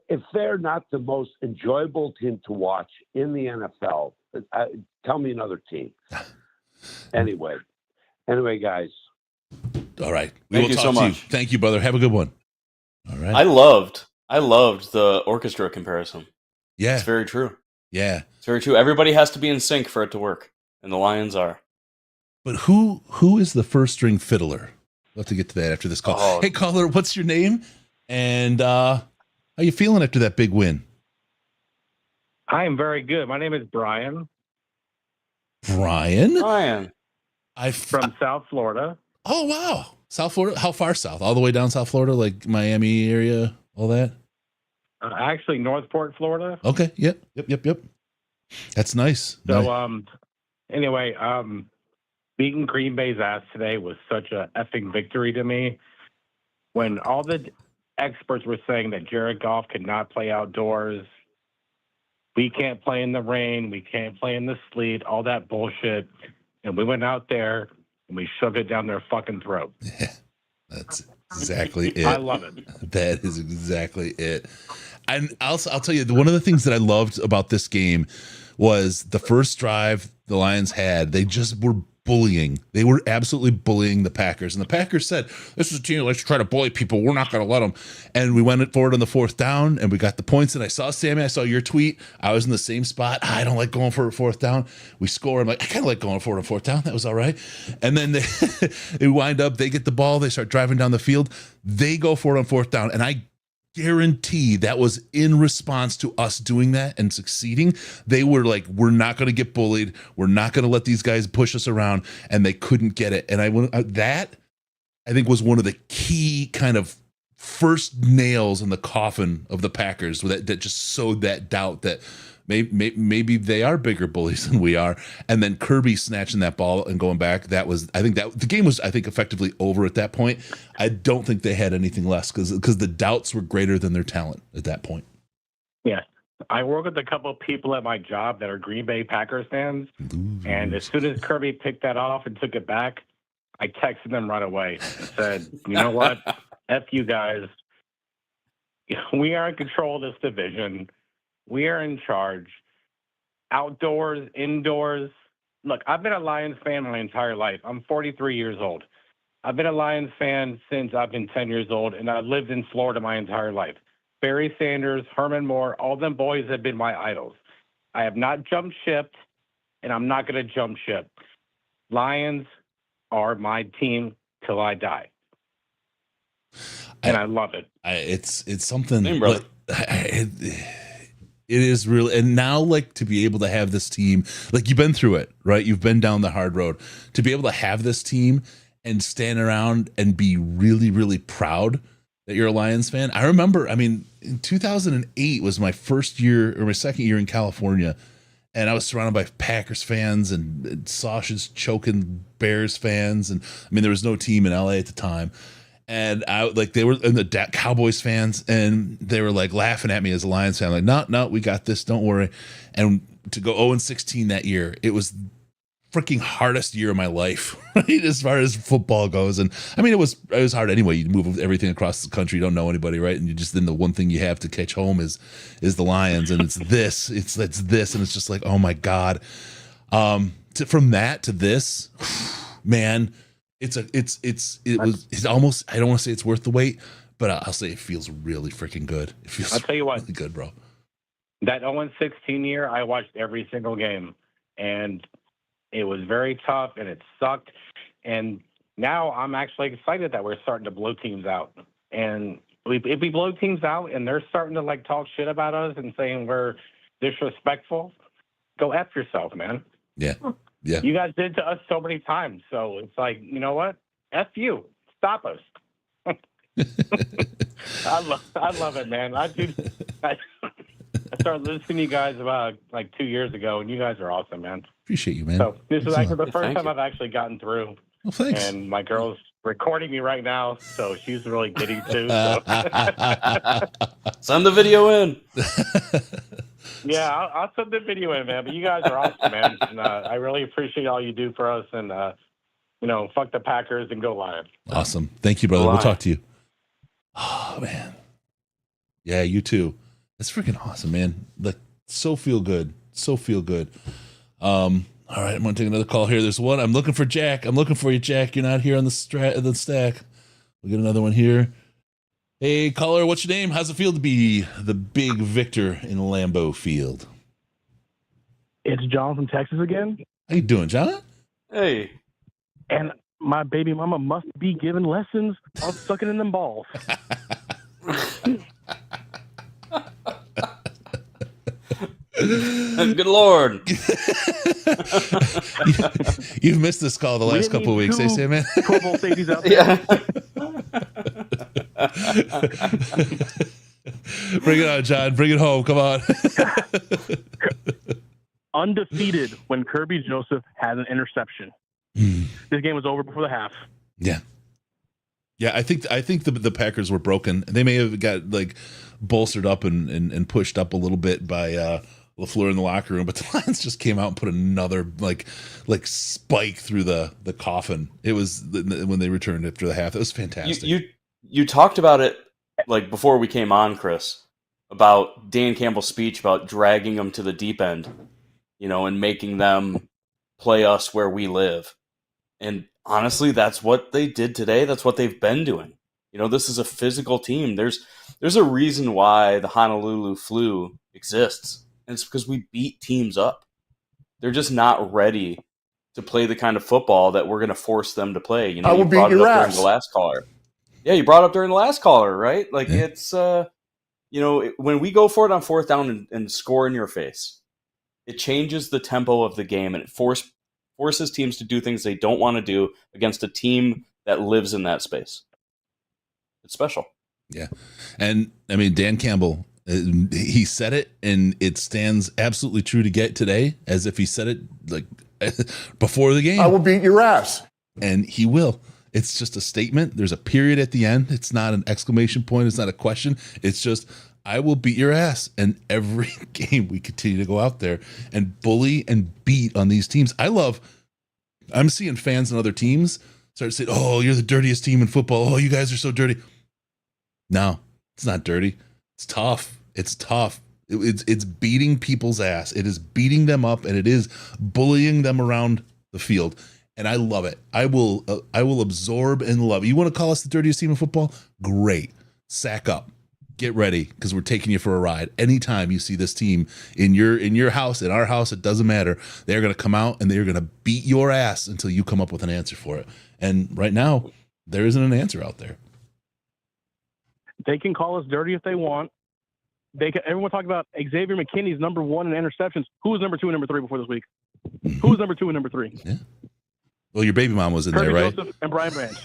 [SPEAKER 12] if they're not the most enjoyable team to watch in the NFL, tell me another team. Anyway, guys.
[SPEAKER 1] All right.
[SPEAKER 2] Thank you so much.
[SPEAKER 1] Thank you, brother. Have a good one. All right.
[SPEAKER 2] I loved the orchestra comparison.
[SPEAKER 1] Yeah.
[SPEAKER 2] It's very true.
[SPEAKER 1] Yeah.
[SPEAKER 2] It's very true. Everybody has to be in sync for it to work, and the Lions are.
[SPEAKER 1] But who is the first string fiddler? We'll have to get to that after this call.
[SPEAKER 2] Oh.
[SPEAKER 1] Hey, caller, what's your name? And how you feeling after that big win?
[SPEAKER 13] I am very good. My name is Brian.
[SPEAKER 1] Brian?
[SPEAKER 13] From South Florida.
[SPEAKER 1] Oh, wow. South Florida? How far south? All the way down South Florida, like Miami area, all that?
[SPEAKER 13] Actually, Northport, Florida.
[SPEAKER 1] Okay. Yep. That's nice.
[SPEAKER 13] So, anyway, beating Green Bay's ass today was such a effing victory to me. When all the experts were saying that Jared Goff could not play outdoors, we can't play in the rain, we can't play in the sleet, all that bullshit, and we went out there and we shoved it down their fucking throat.
[SPEAKER 1] Yeah, that's exactly it.
[SPEAKER 13] I love it.
[SPEAKER 1] That is exactly it. And I'll tell you, one of the things that I loved about this game was the first drive the Lions had. They just were bullying. They were absolutely bullying the Packers. And the Packers said, this is a team that likes to try to bully people. We're not going to let them. And we went forward on the 4th down, and we got the points. And I saw, Sammy, I saw your tweet. I was in the same spot. I don't like going for a 4th down. We score. I'm like, I kind of like going for a 4th down. That was all right. And then they wind up, they get the ball. They start driving down the field. They go for it on 4th down. And I guarantee that was in response to us doing that and succeeding. They were like, we're not going to get bullied. We're not going to let these guys push us around. And they couldn't get it. And that I think was one of the key kind of first nails in the coffin of the Packers that just sowed that doubt that maybe they are bigger bullies than we are. And then Kirby snatching that ball and going back, I think the game was effectively over at that point. I don't think they had anything less because the doubts were greater than their talent at that point.
[SPEAKER 13] Yeah. I work with a couple of people at my job that are Green Bay Packers fans. And as soon as Kirby picked that off and took it back, I texted them right away and said, you know what? F you guys. We are in control of this division. We are in charge. Outdoors, indoors. Look, I've been a Lions fan my entire life. I'm 43 years old. I've been a Lions fan since I've been 10 years old, and I've lived in Florida my entire life. Barry Sanders, Herman Moore, all them boys have been my idols. I have not jumped ship, and I'm not going to jump ship. Lions are my team till I die. And I love it.
[SPEAKER 1] It's something.
[SPEAKER 2] Same, brother.
[SPEAKER 1] It is real. And now, like, to be able to have this team, like, you've been through it, right? You've been down the hard road. To be able to have this team and stand around and be really, really proud that you're a Lions fan. I remember, in 2008 was my first year or my second year in California. And I was surrounded by Packers fans and sausage choking Bears fans. And there was no team in LA at the time. And they were in the Cowboys fans, and they were like laughing at me as a Lions fan. Like, no, we got this. Don't worry. And to go 0-16 that year, it was freaking hardest year of my life, right? As far as football goes. And it was hard anyway. You move everything across the country. You don't know anybody, right? And then the one thing you have to catch home is the Lions. And it's this, it's this. And it's just like, oh my God. From that to this, man, it was almost, I don't want to say it's worth the wait, but I'll say it feels really freaking good. It feels
[SPEAKER 13] I'll tell you what,
[SPEAKER 1] really good, bro.
[SPEAKER 13] That 0-16 year, I watched every single game, and it was very tough, and it sucked. And now I'm actually excited that we're starting to blow teams out. And if we blow teams out and they're starting to like talk shit about us and saying we're disrespectful, go F yourself, man.
[SPEAKER 1] Yeah. Yeah.
[SPEAKER 13] You guys did to us so many times. So it's like, you know what? F you. Stop us. I love it, man. I started listening to you guys about like 2 years ago, and you guys are awesome, man.
[SPEAKER 1] Appreciate you, man.
[SPEAKER 13] So this is actually the first
[SPEAKER 2] Thank
[SPEAKER 13] time
[SPEAKER 2] you.
[SPEAKER 13] I've actually gotten through.
[SPEAKER 1] Well, thanks.
[SPEAKER 13] And my girl's recording me right now, so she's really giddy too. So.
[SPEAKER 2] Send the video in.
[SPEAKER 13] Yeah, I'll send the video in, man. But you guys are awesome, man. And I really appreciate all you do for us. And, fuck the Packers and go Lions.
[SPEAKER 1] Awesome. Thank you, brother. We'll talk to you. Oh, man. Yeah, you too. That's freaking awesome, man. Like, so feel good. So feel good. All right, I'm going to take another call here. There's one. I'm looking for Jack. I'm looking for you, Jack. You're not here on the stack. We'll get another one here. Hey, caller, what's your name? How's it feel to be the big victor in Lambeau Field?
[SPEAKER 10] It's John from Texas again.
[SPEAKER 1] How you doing, John?
[SPEAKER 2] Hey.
[SPEAKER 10] And my baby mama must be giving lessons on sucking in them balls.
[SPEAKER 2] Good Lord.
[SPEAKER 1] You've missed this call the last couple of weeks, eh, Sam, man?
[SPEAKER 10] Pro Bowl safeties out there.
[SPEAKER 2] Yeah.
[SPEAKER 1] Bring it on, John. Bring it home. Come on.
[SPEAKER 10] Undefeated when Kirby Joseph had an interception. This game was over before the half.
[SPEAKER 1] Yeah. Yeah, I think the Packers were broken. They may have got like bolstered up and pushed up a little bit by LaFleur in the locker room, but the Lions just came out and put another like spike through the coffin. It was when they returned after the half. It was fantastic.
[SPEAKER 2] You talked about it like before we came on, Chris, about Dan Campbell's speech about dragging them to the deep end, and making them play us where we live. And honestly, that's what they did today. That's what they've been doing. This is a physical team. There's a reason why the Honolulu flu exists. And it's because we beat teams up. They're just not ready to play the kind of football that we're going to force them to play.
[SPEAKER 4] I will beat your ass.
[SPEAKER 2] During the last caller. Yeah, you brought up during the last caller, right? Like it's, when we go for it on fourth down and score in your face, it changes the tempo of the game and it forces teams to do things they don't want to do against a team that lives in that space. It's special.
[SPEAKER 1] Yeah. And I mean, Dan Campbell, he said it and it stands absolutely true to get today as if he said it like before the game.
[SPEAKER 4] I will beat your ass.
[SPEAKER 1] And he will. It's just a statement. There's a period at the end. It's not an exclamation point. It's not a question. It's just, I will beat your ass. And every game we continue to go out there and bully and beat on these teams. I'm seeing fans and other teams start saying, oh, you're the dirtiest team in football. Oh, you guys are so dirty. No, it's not dirty. It's tough. It's tough. It's beating people's ass. It is beating them up and it is bullying them around the field. And I love it. I will absorb and love it. You want to call us the dirtiest team in football? Great. Sack up. Get ready because we're taking you for a ride. Anytime you see this team in your house, in our house, it doesn't matter. They're going to come out and they're going to beat your ass until you come up with an answer for it. And right now, there isn't an answer out there.
[SPEAKER 10] They can call us dirty if they want. Everyone talk about Xavier McKinney's number 1 in interceptions. Who was number 2 and number 3 before this week? Mm-hmm. Who was number 2 and number 3?
[SPEAKER 1] Yeah. Well, your baby mom was in
[SPEAKER 10] Kirby
[SPEAKER 1] there, right?
[SPEAKER 10] Joseph and Brian Branch.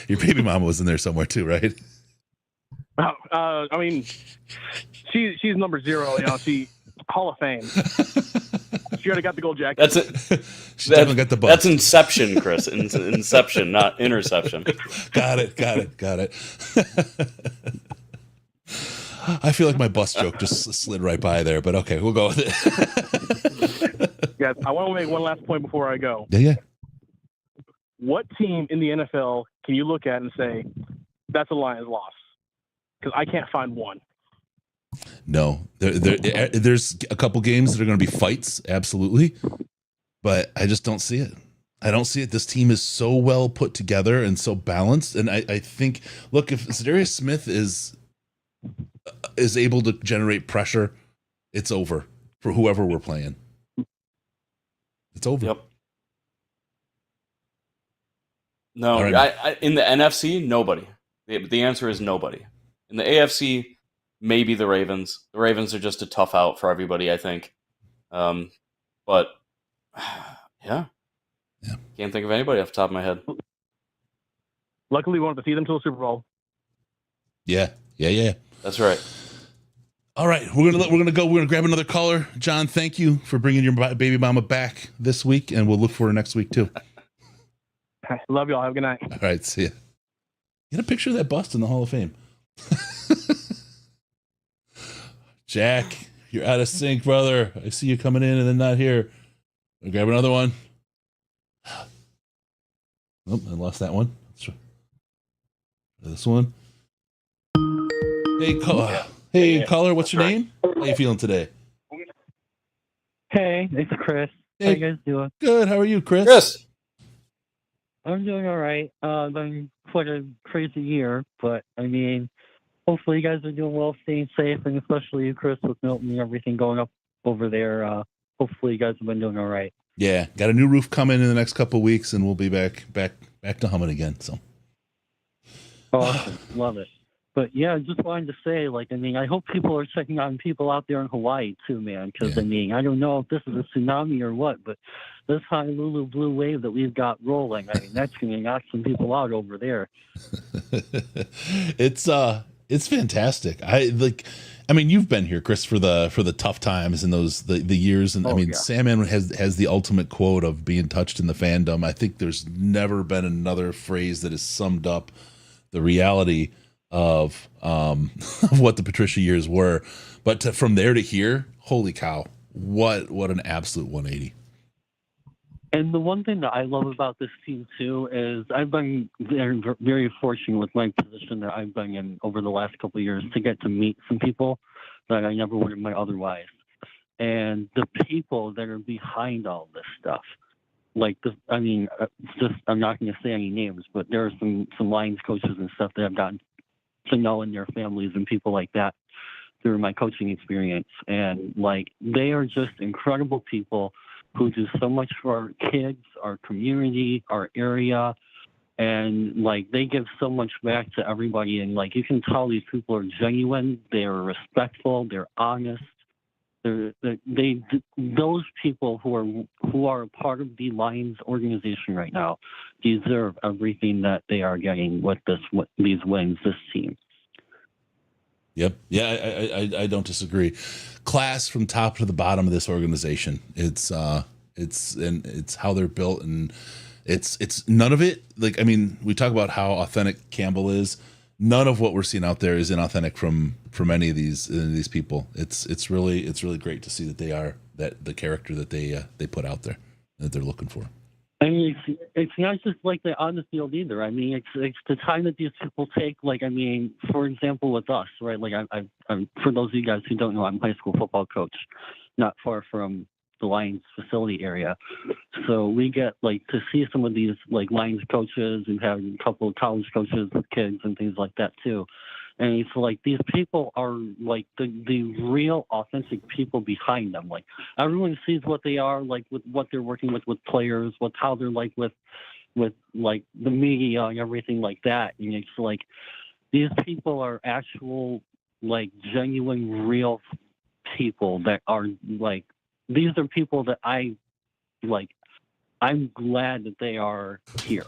[SPEAKER 1] Your baby mama was in there somewhere too, right?
[SPEAKER 10] I mean, she's number 0. She Hall of Fame. She already got the gold jacket.
[SPEAKER 2] That's it.
[SPEAKER 1] She definitely got the bus.
[SPEAKER 2] That's Inception, Chris. Inception, not Interception.
[SPEAKER 1] Got it. I feel like my bus joke just slid right by there, but okay, we'll go with it.
[SPEAKER 10] Yes, I want to make one last point before I go.
[SPEAKER 1] Yeah.
[SPEAKER 10] What team in the NFL can you look at and say, that's a Lions loss? Because I can't find one.
[SPEAKER 1] No, there's a couple games that are going to be fights, absolutely, but I just don't see it. I don't see it. This team is so well put together and so balanced, and I think, look, if Zadarius Smith is able to generate pressure, it's over for whoever we're playing. It's over.
[SPEAKER 2] Yep. No,
[SPEAKER 1] right.
[SPEAKER 2] I in the NFC, nobody. The answer is nobody. In the AFC, maybe the Ravens. The Ravens are just a tough out for everybody, I think. But yeah, can't think of anybody off the top of my head.
[SPEAKER 10] Luckily, we wanted to see them to the Super Bowl.
[SPEAKER 1] Yeah.
[SPEAKER 2] That's right.
[SPEAKER 1] All right, we're gonna grab another caller. John, thank you for bringing your baby mama back this week, and we'll look for her next week too.
[SPEAKER 10] Love y'all. Have a good night.
[SPEAKER 1] All right, see ya. Get a picture of that bust in the Hall of Fame. Jack, you're out of sync, brother. I see you coming in and then not here. I'll grab another one. Oh, I lost that one. Let's try this one. Hey, caller, what's your name? How you feeling today?
[SPEAKER 14] Hey, it's Chris.
[SPEAKER 1] Hey.
[SPEAKER 14] How you guys doing?
[SPEAKER 1] Good. How are you, Chris?
[SPEAKER 2] Chris.
[SPEAKER 14] I'm doing all right. Been quite a crazy year, but I mean, hopefully you guys are doing well, staying safe, and especially you, Chris, with Milton and everything going up over there. Hopefully you guys have been doing all right.
[SPEAKER 1] Yeah, got a new roof coming in the next couple of weeks, and we'll be back to humming again. So,
[SPEAKER 14] Awesome, love it. But yeah, I just wanted to say, I mean, I hope people are checking on people out there in Hawaii too, man. Because I mean, I don't know if this is a tsunami or what, but this Honolulu blue wave that we've got rolling, I mean, that's going to knock some people out over there.
[SPEAKER 1] It's fantastic. I mean, you've been here, Chris, for the tough times and the years, and I mean, yeah. Sandman has the ultimate quote of being touched in the fandom. I think there's never been another phrase that has summed up the reality of what the Patricia years were, but from there to here, holy cow, what an absolute 180.
[SPEAKER 14] And the one thing that I love about this team too is I've been very, very fortunate with my position that I've been in over the last couple of years to get to meet some people that I never would have met otherwise, and the people that are behind all this stuff. I'm not going to say any names, but there are some Lions coaches and stuff that I've gotten to know, and their families and people like that through my coaching experience. And they are just incredible people who do so much for our kids, our community, our area. And they give so much back to everybody. And you can tell these people are genuine. They're respectful. They're honest. Those people who are a part of the Lions organization right now deserve everything that they are getting with these wins, this team.
[SPEAKER 1] Yep. Yeah, I don't disagree. Class from top to the bottom of this organization. It's how they're built, and it's none of it. We talk about how authentic Campbell is. None of what we're seeing out there is inauthentic from any of these people. It's really great to see that they are the character that they put out there that they're looking for.
[SPEAKER 14] I mean, it's not just the on the field either. I mean, it's the time that these people take. For example, with us, right? I'm for those of you guys who don't know, I'm a high school football coach, not far from the Lions facility area. So we get to see some of these Lions coaches and have a couple of college coaches with kids and things like that too. And it's these people are the real authentic people behind them. Everyone sees what they are with what they're working with players, with how they're with the media and everything like that. And it's these people are actual genuine real people that are these are people that I'm glad that they are here.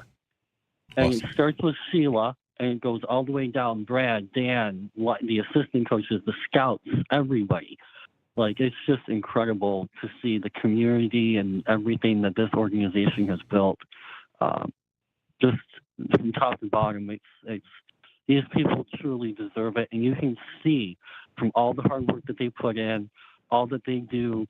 [SPEAKER 14] And awesome. It starts with Sheila, and it goes all the way down. Brad, Dan, the assistant coaches, the scouts, everybody. It's just incredible to see the community and everything that this organization has built. Just from top to bottom, it's these people truly deserve it. And you can see from all the hard work that they put in, all that they do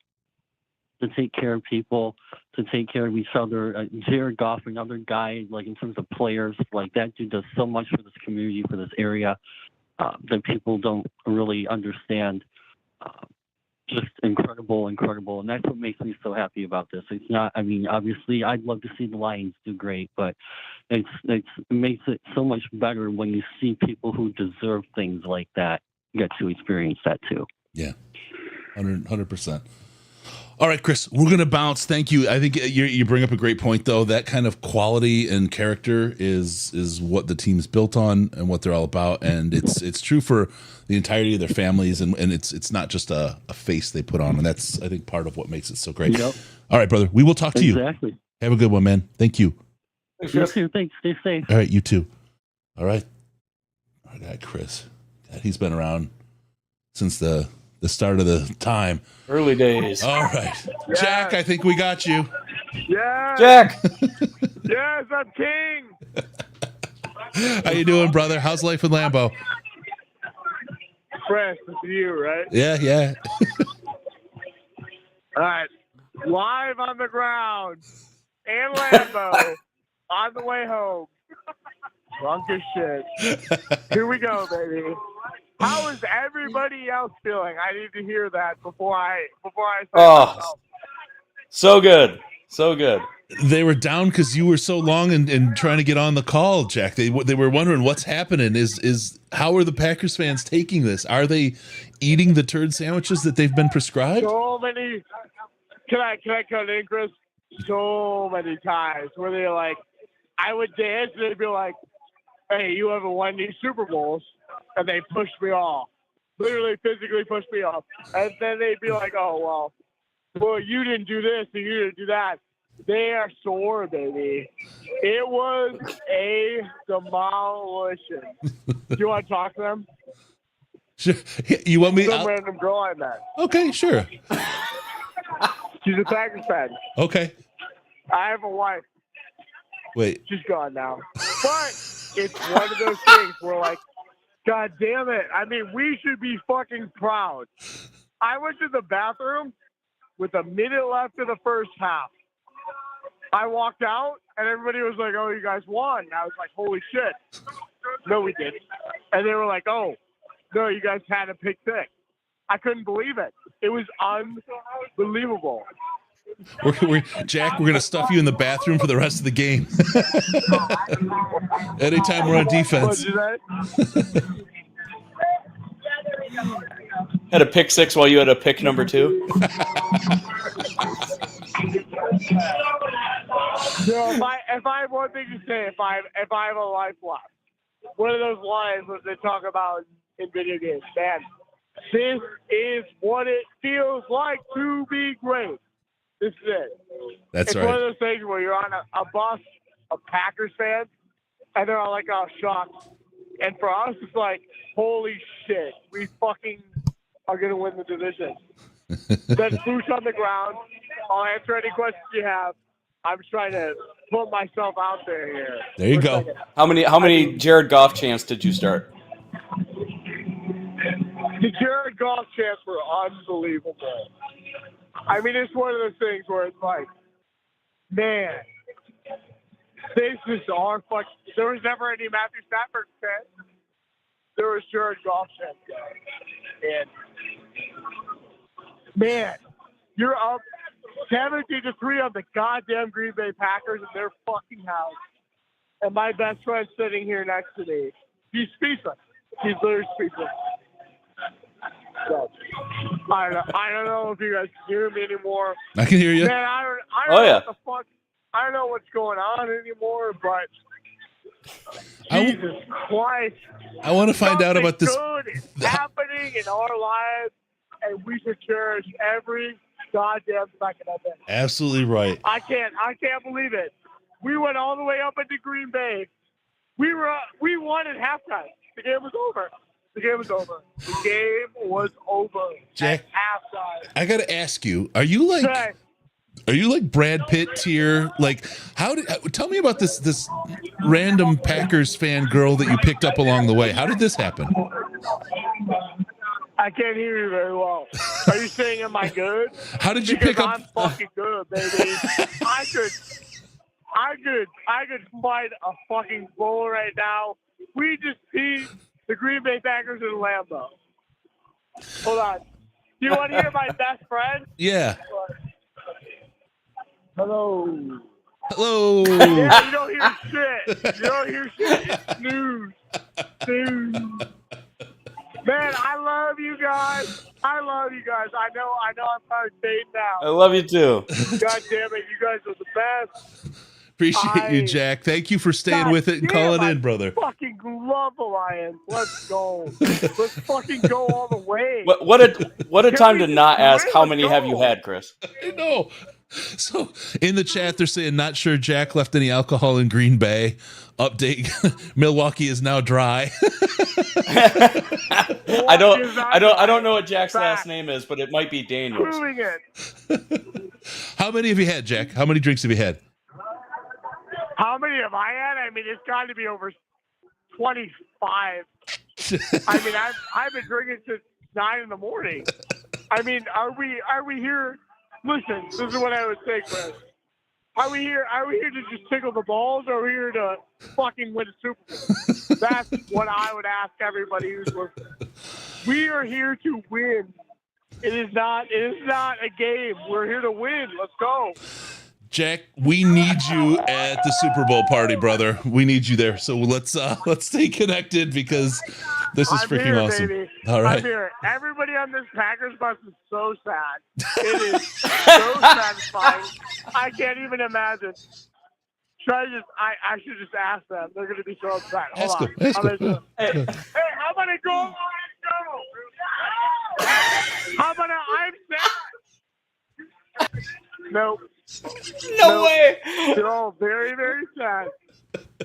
[SPEAKER 14] to take care of people, to take care of each other. Jared Goff, another guy, in terms of players, that dude does so much for this community, for this area, that people don't really understand. Just incredible. And that's what makes me so happy about this. It's not, I mean, obviously I'd love to see the Lions do great, but it makes it so much better when you see people who deserve things like that get to experience that too.
[SPEAKER 1] Yeah, 100%. All right, Chris, we're going to bounce. Thank you. I think you bring up a great point, though. That kind of quality and character is what the team's built on and what they're all about. And it's true for the entirety of their families. And it's not just a face they put on. And that's, I think, part of what makes it so great.
[SPEAKER 14] Yep.
[SPEAKER 1] All right, brother. We will talk to you.
[SPEAKER 14] Exactly.
[SPEAKER 1] Have a good one, man. Thank you.
[SPEAKER 14] You too. Thanks. Stay safe.
[SPEAKER 1] All right, you too. All right. Our guy, Chris. God, he's been around since the start of the time.
[SPEAKER 2] Early days.
[SPEAKER 1] All right. Yeah. Jack, I think we got you.
[SPEAKER 15] Yeah.
[SPEAKER 2] Jack.
[SPEAKER 15] Yes, I'm king.
[SPEAKER 1] How you doing, brother? How's life in Lambeau?
[SPEAKER 15] Fresh, this is you, right?
[SPEAKER 1] Yeah.
[SPEAKER 15] All right. Live on the ground in Lambeau on the way home. Drunk as shit. Here we go, baby. How is everybody else feeling? I need to hear that before I say myself.
[SPEAKER 2] So good. So good.
[SPEAKER 1] They were down because you were so long and trying to get on the call, Jack. They were wondering what's happening. Is how are the Packers fans taking this? Are they eating the turd sandwiches that they've been prescribed?
[SPEAKER 15] So many. Can I cut in, Chris? So many times where they're like, I would dance and they'd be like, "Hey, you haven't won these Super Bowls," and they pushed me off. Literally, physically pushed me off. And then they'd be like, "Oh, well, you didn't do this and you didn't do that." They are sore, baby. It was a demolition. Do you want to talk to them?
[SPEAKER 1] Sure. You want me?
[SPEAKER 15] Some random girl I met.
[SPEAKER 1] Okay, sure.
[SPEAKER 15] She's a Packers fan.
[SPEAKER 1] Okay.
[SPEAKER 15] I have a wife.
[SPEAKER 1] Wait.
[SPEAKER 15] She's gone now. But it's one of those things where, like, God damn it. I mean, we should be fucking proud. I went to the bathroom with a minute left in the first half. I walked out, and everybody was like, "Oh, you guys won." And I was like, "Holy shit." No, we didn't. And they were like, "Oh, no, you guys had a pick six." I couldn't believe it. It was unbelievable.
[SPEAKER 1] Jack, we're going to stuff you in the bathroom for the rest of the game. Anytime we're on defense.
[SPEAKER 2] Had a pick six while you had a pick number 2.
[SPEAKER 15] No, if I have one thing to say, if I have a life left, one of those lines that they talk about in video games, man, this is what it feels like to be great. This is it.
[SPEAKER 1] It's
[SPEAKER 15] right. It's one of those things where you're on a bus of Packers fans, and they're all like, "Oh, shocked." And for us, it's like, holy shit, we fucking are going to win the division. Then boots on the ground. I'll answer any questions you have. I'm trying to put myself out there here.
[SPEAKER 1] There you go.
[SPEAKER 2] How many Jared Goff chants did you start?
[SPEAKER 15] The Jared Goff chants were unbelievable. I mean, it's one of those things where it's like, man, this is our fuck. There was never any Matthew Stafford chant. There was Jared Goff chant. And man, you're up 17-3 on the goddamn Green Bay Packers in their fucking house. And my best friend's sitting here next to me. He's speechless. He's literally speechless. So, I don't know if you guys can hear me anymore.
[SPEAKER 1] I can hear you.
[SPEAKER 15] Man, I don't know what the fuck. I don't know what's going on anymore, but Jesus Christ.
[SPEAKER 1] I want to find out about this.
[SPEAKER 15] Good is happening in our lives, and we should cherish every goddamn second of it.
[SPEAKER 1] Absolutely right.
[SPEAKER 15] I can't believe it. We went all the way up into Green Bay. We won at halftime. The game was over. The game was over.
[SPEAKER 1] Jack,
[SPEAKER 15] at halftime.
[SPEAKER 1] I got to ask you, are you like Brad Pitt tier? Like, tell me about this random Packers fan girl that you picked up along the way. How did this happen?
[SPEAKER 15] I can't hear you very well. Are you saying, am I good?
[SPEAKER 1] How did you pick up?
[SPEAKER 15] I'm fucking good, baby. I could fight a fucking bull right now. We just beat the Green Bay Packers in Lambeau. Hold on. Do you want to hear my best friend?
[SPEAKER 1] Yeah.
[SPEAKER 15] Hello.
[SPEAKER 1] Yeah,
[SPEAKER 15] you don't hear shit. It's news. Man, I love you guys. I know I'm probably fading
[SPEAKER 2] I
[SPEAKER 15] out.
[SPEAKER 2] love you too.
[SPEAKER 15] God damn it, you guys are the best.
[SPEAKER 1] Appreciate you, Jack. Thank you for staying with it and calling in, brother.
[SPEAKER 15] Fucking love the Lions. Let's go. Let's fucking go all the way.
[SPEAKER 2] What a
[SPEAKER 15] Can
[SPEAKER 2] time
[SPEAKER 15] we
[SPEAKER 2] to
[SPEAKER 15] just
[SPEAKER 2] not ask
[SPEAKER 15] win?
[SPEAKER 2] how
[SPEAKER 15] Let's
[SPEAKER 2] many
[SPEAKER 15] go.
[SPEAKER 2] have you had, Chris?
[SPEAKER 1] I know. So in the chat, they're saying not sure Jack left any alcohol in Green Bay. Update: Milwaukee is now dry.
[SPEAKER 2] I don't know what Jack's last name is, but it might be Daniels.
[SPEAKER 15] Proving it.
[SPEAKER 1] How many have you had, Jack? How many drinks have you had?
[SPEAKER 15] How many have I had? I mean, it's got to be over 25. I mean, I've been drinking since 9 in the morning. I mean, are we here? Listen, this is what I would say, Chris. Are we here to just tickle the balls, or are we here to fucking win a Super Bowl? That's what I would ask everybody who's listening. We are here to win. It is not a game. We're here to win. Let's go.
[SPEAKER 1] Jack, we need you at the Super Bowl party, brother. We need you there. So let's stay connected because this is freaking
[SPEAKER 15] here,
[SPEAKER 1] awesome.
[SPEAKER 15] Baby.
[SPEAKER 1] All right.
[SPEAKER 15] I'm here. Everybody on this Packers bus is so sad. It is so satisfying. I can't even imagine. I should just ask them. They're going to be so upset. Hold on.
[SPEAKER 1] Ask
[SPEAKER 15] Hey,
[SPEAKER 1] them.
[SPEAKER 15] how about a go? How about I'm sad? Nope.
[SPEAKER 2] No way.
[SPEAKER 15] They're all very, very sad.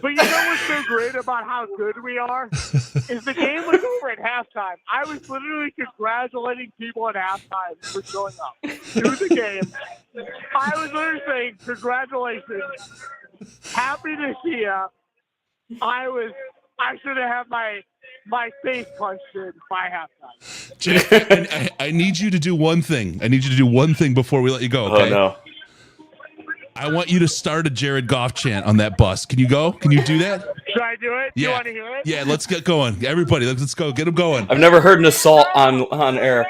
[SPEAKER 15] But you know what's so great about how good we are? Is the game was over at halftime. I was literally congratulating people at halftime for showing up to the game. I was literally saying, congratulations. Happy to see you. I should have had my face punched in by halftime.
[SPEAKER 1] Jack, I need you to do one thing. I need you to do one thing before we let you go, okay?
[SPEAKER 2] Oh, no.
[SPEAKER 1] I want you to start a Jared Goff chant on that bus. Can you go? Can you do that?
[SPEAKER 15] Should I do it?
[SPEAKER 1] Yeah.
[SPEAKER 15] You want to hear it?
[SPEAKER 1] Yeah, let's get going. Everybody, let's go. Get them going.
[SPEAKER 2] I've never heard an assault on air.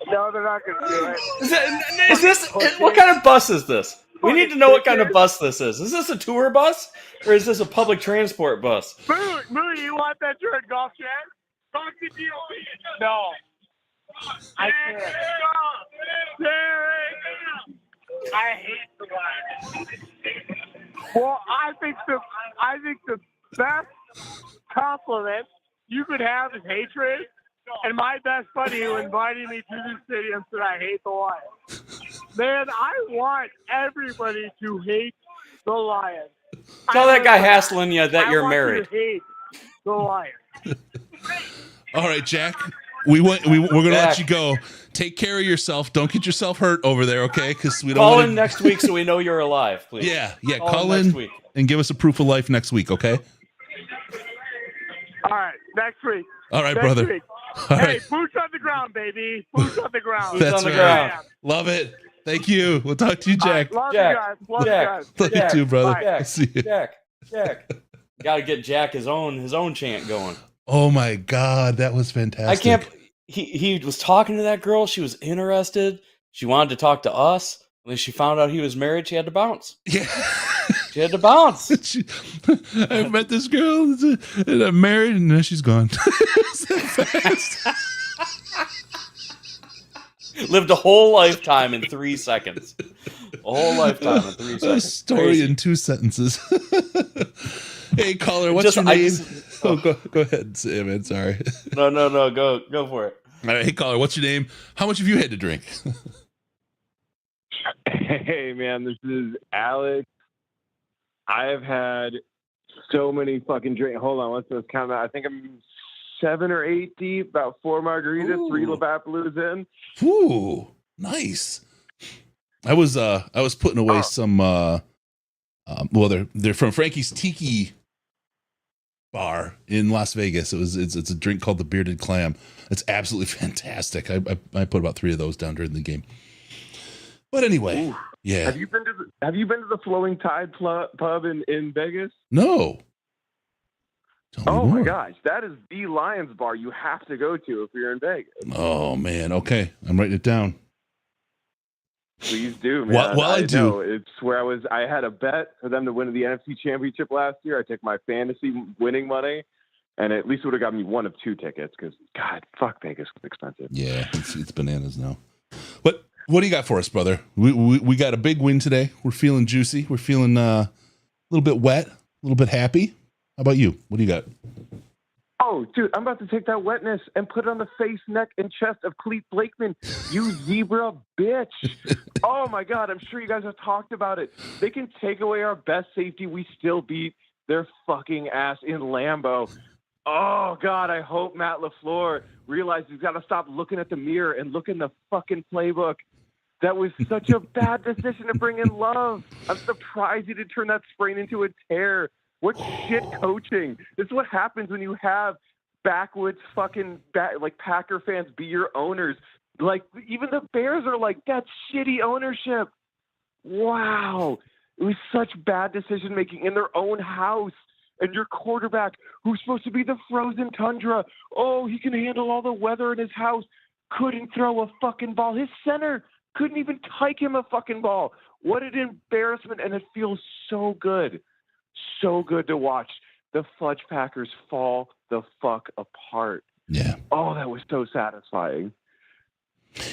[SPEAKER 15] No, they're not going to do it.
[SPEAKER 2] Is this what kind of bus is this? We need to know what kind of bus this is. Is this a tour bus or is this a public transport bus?
[SPEAKER 15] Moo, you want that Jared Goff chant? Talk to DOE. No. I can't. I hate the Lions. Well, I think the best compliment you could have is hatred. And my best buddy who invited me to this stadium said I hate the Lions. Man, I want everybody to hate the Lions.
[SPEAKER 2] Tell that guy hassling you that you're
[SPEAKER 15] I want
[SPEAKER 2] married.
[SPEAKER 15] you to hate the Lions.
[SPEAKER 1] All right, Jack. We're gonna let you go. Take care of yourself. Don't get yourself hurt over there, okay? Because we don't
[SPEAKER 2] Call
[SPEAKER 1] wanna...
[SPEAKER 2] in next week so we know you're alive, please.
[SPEAKER 1] Yeah.
[SPEAKER 2] Call in next week.
[SPEAKER 1] And give us a proof of life next week, okay?
[SPEAKER 15] All right, next week.
[SPEAKER 1] All right,
[SPEAKER 15] Next
[SPEAKER 1] brother.
[SPEAKER 15] week.
[SPEAKER 1] All
[SPEAKER 15] Hey,
[SPEAKER 1] right.
[SPEAKER 15] boots on the ground, baby. Boots on the ground.
[SPEAKER 1] That's
[SPEAKER 2] on the
[SPEAKER 1] right.
[SPEAKER 2] ground.
[SPEAKER 1] Love it. Thank you. We'll talk to you, Jack.
[SPEAKER 15] Love
[SPEAKER 2] Jack,
[SPEAKER 15] you guys. Love
[SPEAKER 2] Jack,
[SPEAKER 15] you guys.
[SPEAKER 1] Love you too, brother.
[SPEAKER 15] Bye.
[SPEAKER 1] I'll see you.
[SPEAKER 2] Jack. Got to get Jack his own chant going.
[SPEAKER 1] Oh my God, that was fantastic.
[SPEAKER 2] I can't. He was talking to that girl. She was interested. She wanted to talk to us. When she found out he was married, she had to bounce.
[SPEAKER 1] Yeah.
[SPEAKER 2] She had to bounce.
[SPEAKER 1] I met this girl and I'm married and now she's gone.
[SPEAKER 2] Lived a whole lifetime in 3 seconds. A whole lifetime in 3 seconds.
[SPEAKER 1] A story
[SPEAKER 2] Crazy.
[SPEAKER 1] in 2 sentences. Hey, caller, what's your name? Go ahead, say, man. Sorry.
[SPEAKER 2] No. Go for it.
[SPEAKER 1] All right, hey, caller, what's your name? How much have you had to drink?
[SPEAKER 16] Hey, man, this is Alex. I have had so many fucking drinks. Hold on, let's just count that. I think I'm 7 or 8 deep, about 4 margaritas, 3 Lavapaloos in.
[SPEAKER 1] Ooh, nice. I was putting away some. Well, they're from Frankie's Tiki Bar in Las Vegas. It's a drink called the Bearded Clam. It's absolutely fantastic. I put about 3 of those down during the game. But anyway,
[SPEAKER 16] Ooh.
[SPEAKER 1] yeah.
[SPEAKER 16] Have you been to the Flowing Tide pub in Vegas?
[SPEAKER 1] No.
[SPEAKER 16] Oh my gosh, that is the Lions bar you have to go to if you're in Vegas.
[SPEAKER 1] Oh man. Okay, I'm writing it down.
[SPEAKER 16] Please do, man.
[SPEAKER 1] Well, I do.
[SPEAKER 16] know it's where I had a bet for them to win the NFC Championship last year. I took my fantasy winning money, and at least it would have got me one of 2 tickets because, God, fuck, Vegas is expensive.
[SPEAKER 1] Yeah, it's bananas now. But what do you got for us, brother? We got a big win today. We're feeling juicy. We're feeling a little bit wet, a little bit happy. How about you? What do you got?
[SPEAKER 16] Oh, dude, I'm about to take that wetness and put it on the face, neck, and chest of Clete Blakeman. You zebra bitch. Oh, my God. I'm sure you guys have talked about it. They can take away our best safety. We still beat their fucking ass in Lambeau. Oh, God, I hope Matt LaFleur realizes he's got to stop looking at the mirror and look in the fucking playbook. That was such a bad decision to bring in Love. I'm surprised he didn't turn that sprain into a tear. What shit coaching? This is what happens when you have backwoods fucking like Packer fans be your owners. Like even the Bears are like, that's shitty ownership. Wow. It was such bad decision making in their own house. And your quarterback, who's supposed to be the frozen tundra, oh, he can handle all the weather in his house, couldn't throw a fucking ball. His center couldn't even hike him a fucking ball. What an embarrassment. And it feels so good. So good to watch the Fudge Packers fall the fuck apart.
[SPEAKER 1] Yeah.
[SPEAKER 16] Oh, that was so satisfying.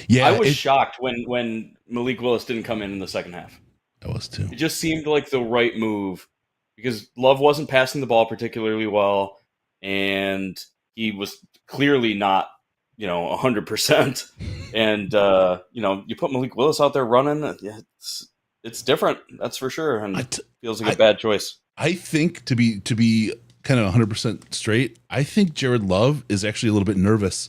[SPEAKER 1] Yeah.
[SPEAKER 2] I was shocked when Malik Willis didn't come in the second half.
[SPEAKER 1] I was too.
[SPEAKER 2] It just seemed like the right move because Love wasn't passing the ball particularly well, and he was clearly not, 100%. And you put Malik Willis out there running. It's different. That's for sure, and feels like a bad choice.
[SPEAKER 1] I think to be kind of 100% straight, I think Jared Love is actually a little bit nervous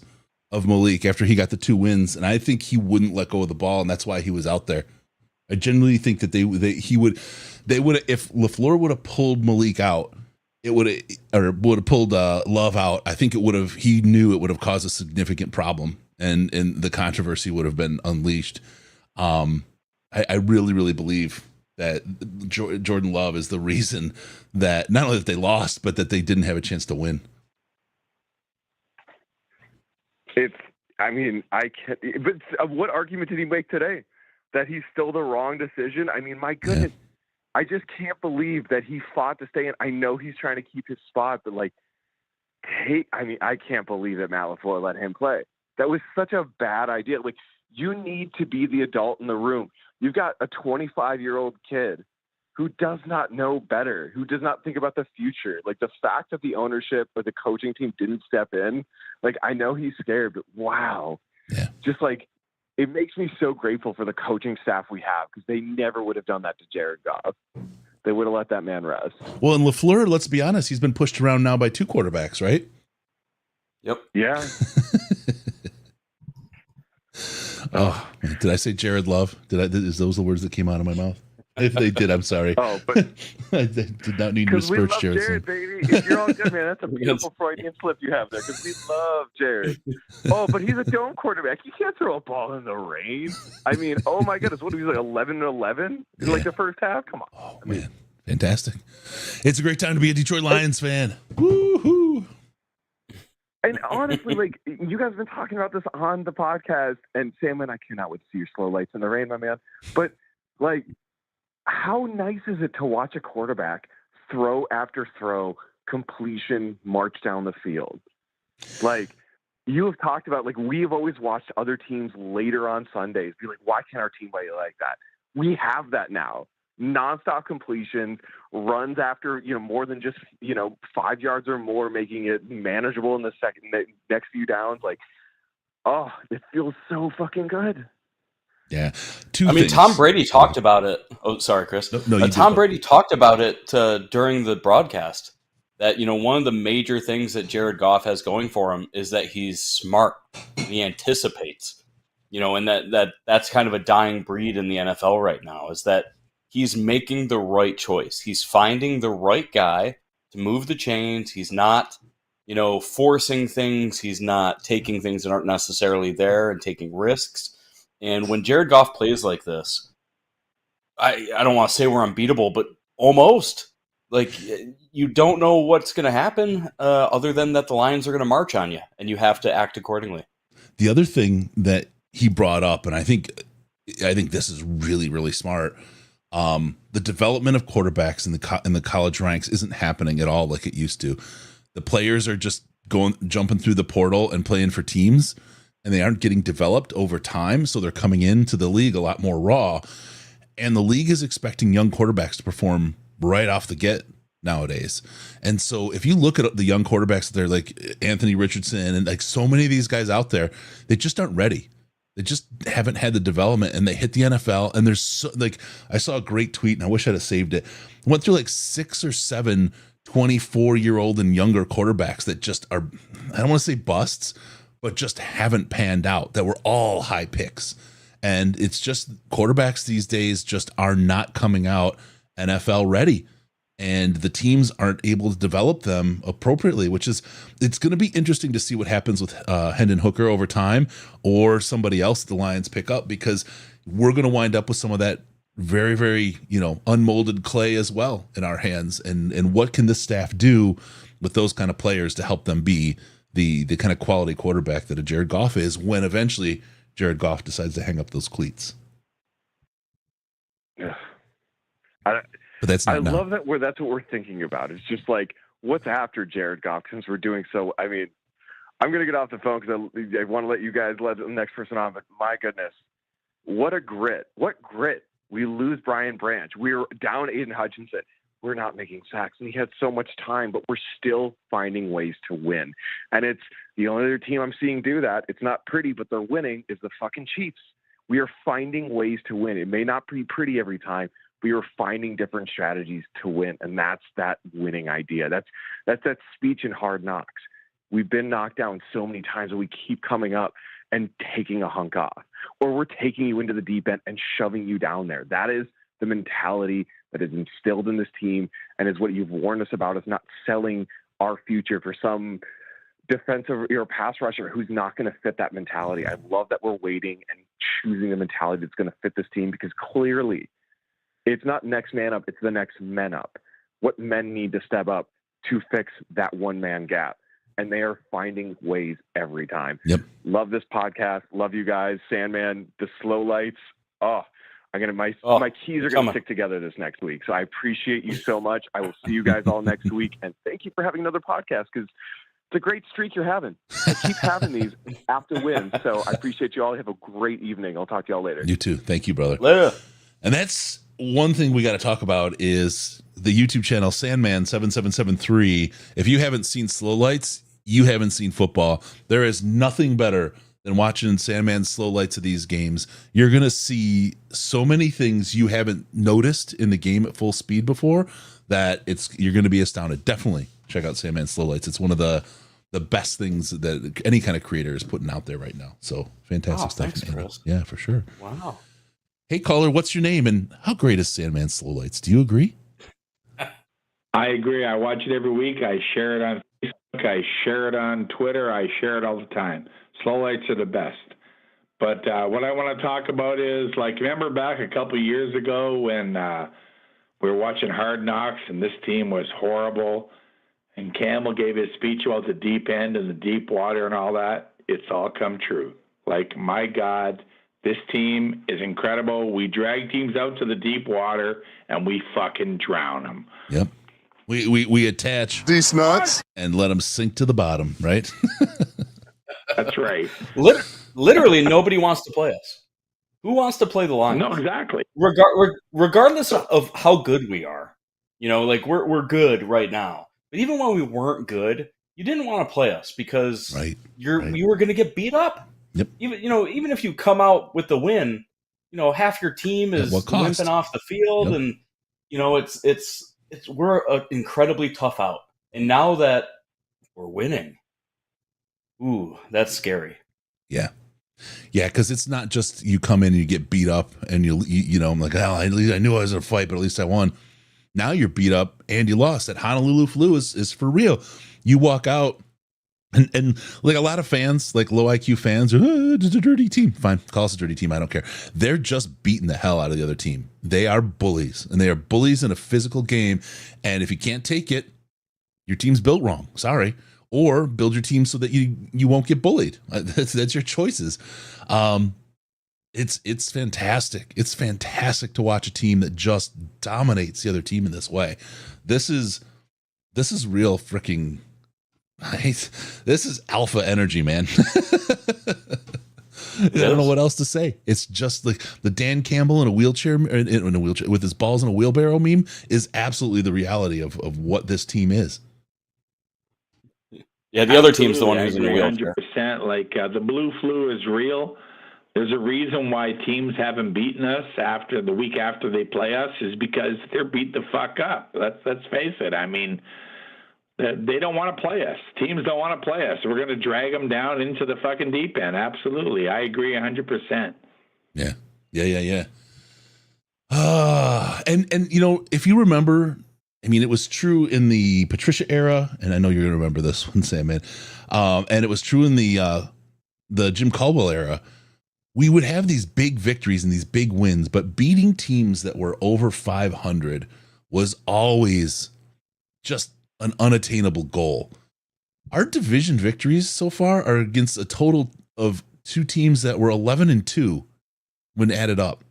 [SPEAKER 1] of Malik after he got the 2 wins, and I think he wouldn't let go of the ball, and that's why he was out there. I genuinely think that they would if LaFleur would have pulled Malik out, would have pulled Love out. I think he knew it would have caused a significant problem, and the controversy would have been unleashed. I really, really believe that Jordan Love is the reason that not only that they lost, but that they didn't have a chance to win.
[SPEAKER 16] I can't, but what argument did he make today? That he's still the wrong decision? I mean, my goodness, I just can't believe that he fought to stay in. I know he's trying to keep his spot, but I can't believe that Matt LaFleur let him play. That was such a bad idea. Like, you need to be the adult in the room. You've got a 25-year-old kid who does not know better, who does not think about the future. Like, the fact that the ownership or the coaching team didn't step in, like, I know he's scared, but wow.
[SPEAKER 1] Yeah.
[SPEAKER 16] Just like, it makes me so grateful for the coaching staff we have because they never would have done that to Jared Goff. They would have let that man rest.
[SPEAKER 1] Well, and LaFleur, let's be honest, he's been pushed around now by 2 quarterbacks, right?
[SPEAKER 2] Yep.
[SPEAKER 16] Yeah.
[SPEAKER 1] Oh, did I say Jared Love? Is those the words that came out of my mouth? If they did, I'm sorry.
[SPEAKER 16] Oh, but
[SPEAKER 1] I did not need to
[SPEAKER 16] because we love
[SPEAKER 1] disperse
[SPEAKER 16] Jared, baby. If you're all good, man, that's a beautiful Freudian slip you have there. Because we love Jared. Oh, but he's a dome quarterback. He can't throw a ball in the rain. I mean, oh my goodness, what are we like 11-11?
[SPEAKER 1] Yeah.
[SPEAKER 16] Like the first half? Come on.
[SPEAKER 1] Oh man, fantastic! It's a great time to be a Detroit Lions fan. Woohoo!
[SPEAKER 16] And honestly, like, you guys have been talking about this on the podcast, and Sam, I cannot wait to see your slow lights in the rain, my man. But, like, how nice is it to watch a quarterback throw after throw, completion, march down the field? Like, you have talked about, like, we have always watched other teams later on Sundays be like, why can't our team play like that? We have that now. Nonstop completions, runs after, more than just, 5 yards or more, making it manageable in the next few downs. Like, oh, it feels so fucking good.
[SPEAKER 1] Yeah.
[SPEAKER 2] Tom Brady talked about it. Oh, sorry, Chris.
[SPEAKER 1] No,
[SPEAKER 2] Tom Brady talked about it during the broadcast that, one of the major things that Jared Goff has going for him is that he's smart. He anticipates, and that's kind of a dying breed in the NFL right now is that he's making the right choice. He's finding the right guy to move the chains. He's not, forcing things. He's not taking things that aren't necessarily there and taking risks. And when Jared Goff plays like this, I don't want to say we're unbeatable, but almost. Like, you don't know what's going to happen other than that the Lions are going to march on you, and you have to act accordingly.
[SPEAKER 1] The other thing that he brought up, and I think I think this is really, really smart. The development of quarterbacks in the college ranks isn't happening at all like it used to. The players are just jumping through the portal and playing for teams, and they aren't getting developed over time. So they're coming into the league a lot more raw, and the league is expecting young quarterbacks to perform right off the get nowadays. And so if you look at the young quarterbacks, they're like Anthony Richardson and like so many of these guys out there, they just aren't ready. They just haven't had the development, and they hit the NFL. And there's so, like, I saw a great tweet and I wish I'd have saved it. Went through like 6 or 7 24-year-old and younger quarterbacks that just are, I don't want to say busts, but just haven't panned out, that were all high picks. And it's just quarterbacks these days just are not coming out NFL ready. And the teams aren't able to develop them appropriately, which is, it's going to be interesting to see what happens with Hendon Hooker over time, or somebody else the Lions pick up, because we're going to wind up with some of that very, very, unmolded clay as well in our hands. And what can this staff do with those kind of players to help them be the kind of quality quarterback that a Jared Goff is, when eventually Jared Goff decides to hang up those cleats?
[SPEAKER 16] Yeah.
[SPEAKER 1] But that's not now.
[SPEAKER 16] love that that's what we're thinking about. It's just like, what's after Jared Goff, since we're doing so. I mean, I'm going to get off the phone because I want to let you guys let the next person on, but my goodness, what a grit. What grit. We lose Brian Branch. We're down Aiden Hutchinson. We're not making sacks, and he had so much time, but we're still finding ways to win. And it's the only other team I'm seeing do that. It's not pretty, but they're winning, is the fucking Chiefs. We are finding ways to win. It may not be pretty every time. We are finding different strategies to win, and that's that winning idea. That's that speech in Hard Knocks. We've been knocked down so many times, and we keep coming up and taking a hunk off, or we're taking you into the deep end and shoving you down there. That is the mentality that is instilled in this team, and is what you've warned us about, is not selling our future for some defensive or pass rusher who's not going to fit that mentality. I love that we're waiting and choosing the mentality that's going to fit this team, because clearly it's not next man up, it's the next men up. What men need to step up to fix that one-man gap. And they are finding ways every time.
[SPEAKER 1] Yep.
[SPEAKER 16] Love this podcast. Love you guys. Sandman, the slow lights. Oh, my keys are going to stick together this next week. So I appreciate you so much. I will see you guys all next week. And thank you for having another podcast, because it's a great streak you're having. I keep having these after wins. So I appreciate you all. Have a great evening. I'll talk to y'all later.
[SPEAKER 1] You too. Thank you, brother.
[SPEAKER 2] Later.
[SPEAKER 1] And that's one thing we got to talk about, is the YouTube channel Sandman7773. If you haven't seen Slow Lights, you haven't seen football. There is nothing better than watching Sandman's slow lights of these games. You're going to see so many things you haven't noticed in the game at full speed before, that you're going to be astounded. Definitely check out Sandman's slow lights. It's one of the best things that any kind of creator is putting out there right now. So fantastic stuff.
[SPEAKER 2] Thanks, Chris.
[SPEAKER 1] Yeah, for sure.
[SPEAKER 2] Wow.
[SPEAKER 1] Hey, caller, what's your name and how great is Sandman's slow lights? Do you agree?
[SPEAKER 17] I agree. I watch it every week. I share it on Facebook. I share it on Twitter. I share it all the time. Slow lights are the best. But what I want to talk about is, like, remember back a couple of years ago when we were watching Hard Knocks and this team was horrible, and Campbell gave his speech about the deep end and the deep water and all that? It's all come true. Like, my God, this team is incredible. We drag teams out to the deep water and we fucking drown them.
[SPEAKER 1] Yep. We attach
[SPEAKER 4] these nuts
[SPEAKER 1] and let them sink to the bottom, right?
[SPEAKER 17] That's right.
[SPEAKER 2] Literally, nobody wants to play us. Who wants to play the Lions?
[SPEAKER 17] No, exactly.
[SPEAKER 2] Regardless of how good we are, like we're good right now. But even when we weren't good, you didn't want to play us because you were going to get beat up.
[SPEAKER 1] Yep.
[SPEAKER 2] Even if you come out with the win, half your team is limping off the field, and we're an incredibly tough out. And now that we're winning, ooh, that's scary.
[SPEAKER 1] Yeah. Yeah, because it's not just you come in and you get beat up and I'm like, oh, I knew I was in a fight, but at least I won. Now you're beat up and you lost. That Honolulu flu is for real. You walk out and like a lot of fans, like low IQ fans, it's a dirty team. Fine, call us a dirty team. I don't care. They're just beating the hell out of the other team. They are bullies, and they are bullies in a physical game. And if you can't take it, your team's built wrong. Sorry. Or build your team so that you won't get bullied. That's your choices. It's fantastic. It's fantastic to watch a team that just dominates the other team in this way. This is real freaking. This is alpha energy, man. I don't know what else to say. It's just like the Dan Campbell in a wheelchair with his balls in a wheelbarrow meme is absolutely the reality of what this team is.
[SPEAKER 2] Yeah, the other team's the one who's in a
[SPEAKER 17] I agree
[SPEAKER 2] wheelchair.
[SPEAKER 17] 100%. Like the blue flu is real. There's a reason why teams haven't beaten us after the week after they play us is because they're beat the fuck up. Let's face it. I mean, they don't want to play us. Teams don't want to play us. We're going to drag them down into the fucking deep end. Absolutely. I agree 100%.
[SPEAKER 1] Yeah. And you know, if you remember, I mean, it was true in the Patricia era, and I know you're going to remember this one, Sam, man. And it was true in the Jim Caldwell era. We would have these big victories and these big wins, but beating teams that were over 500 was always just an unattainable goal. Our division victories so far are against a total of 2 teams that were 11-2 when added up.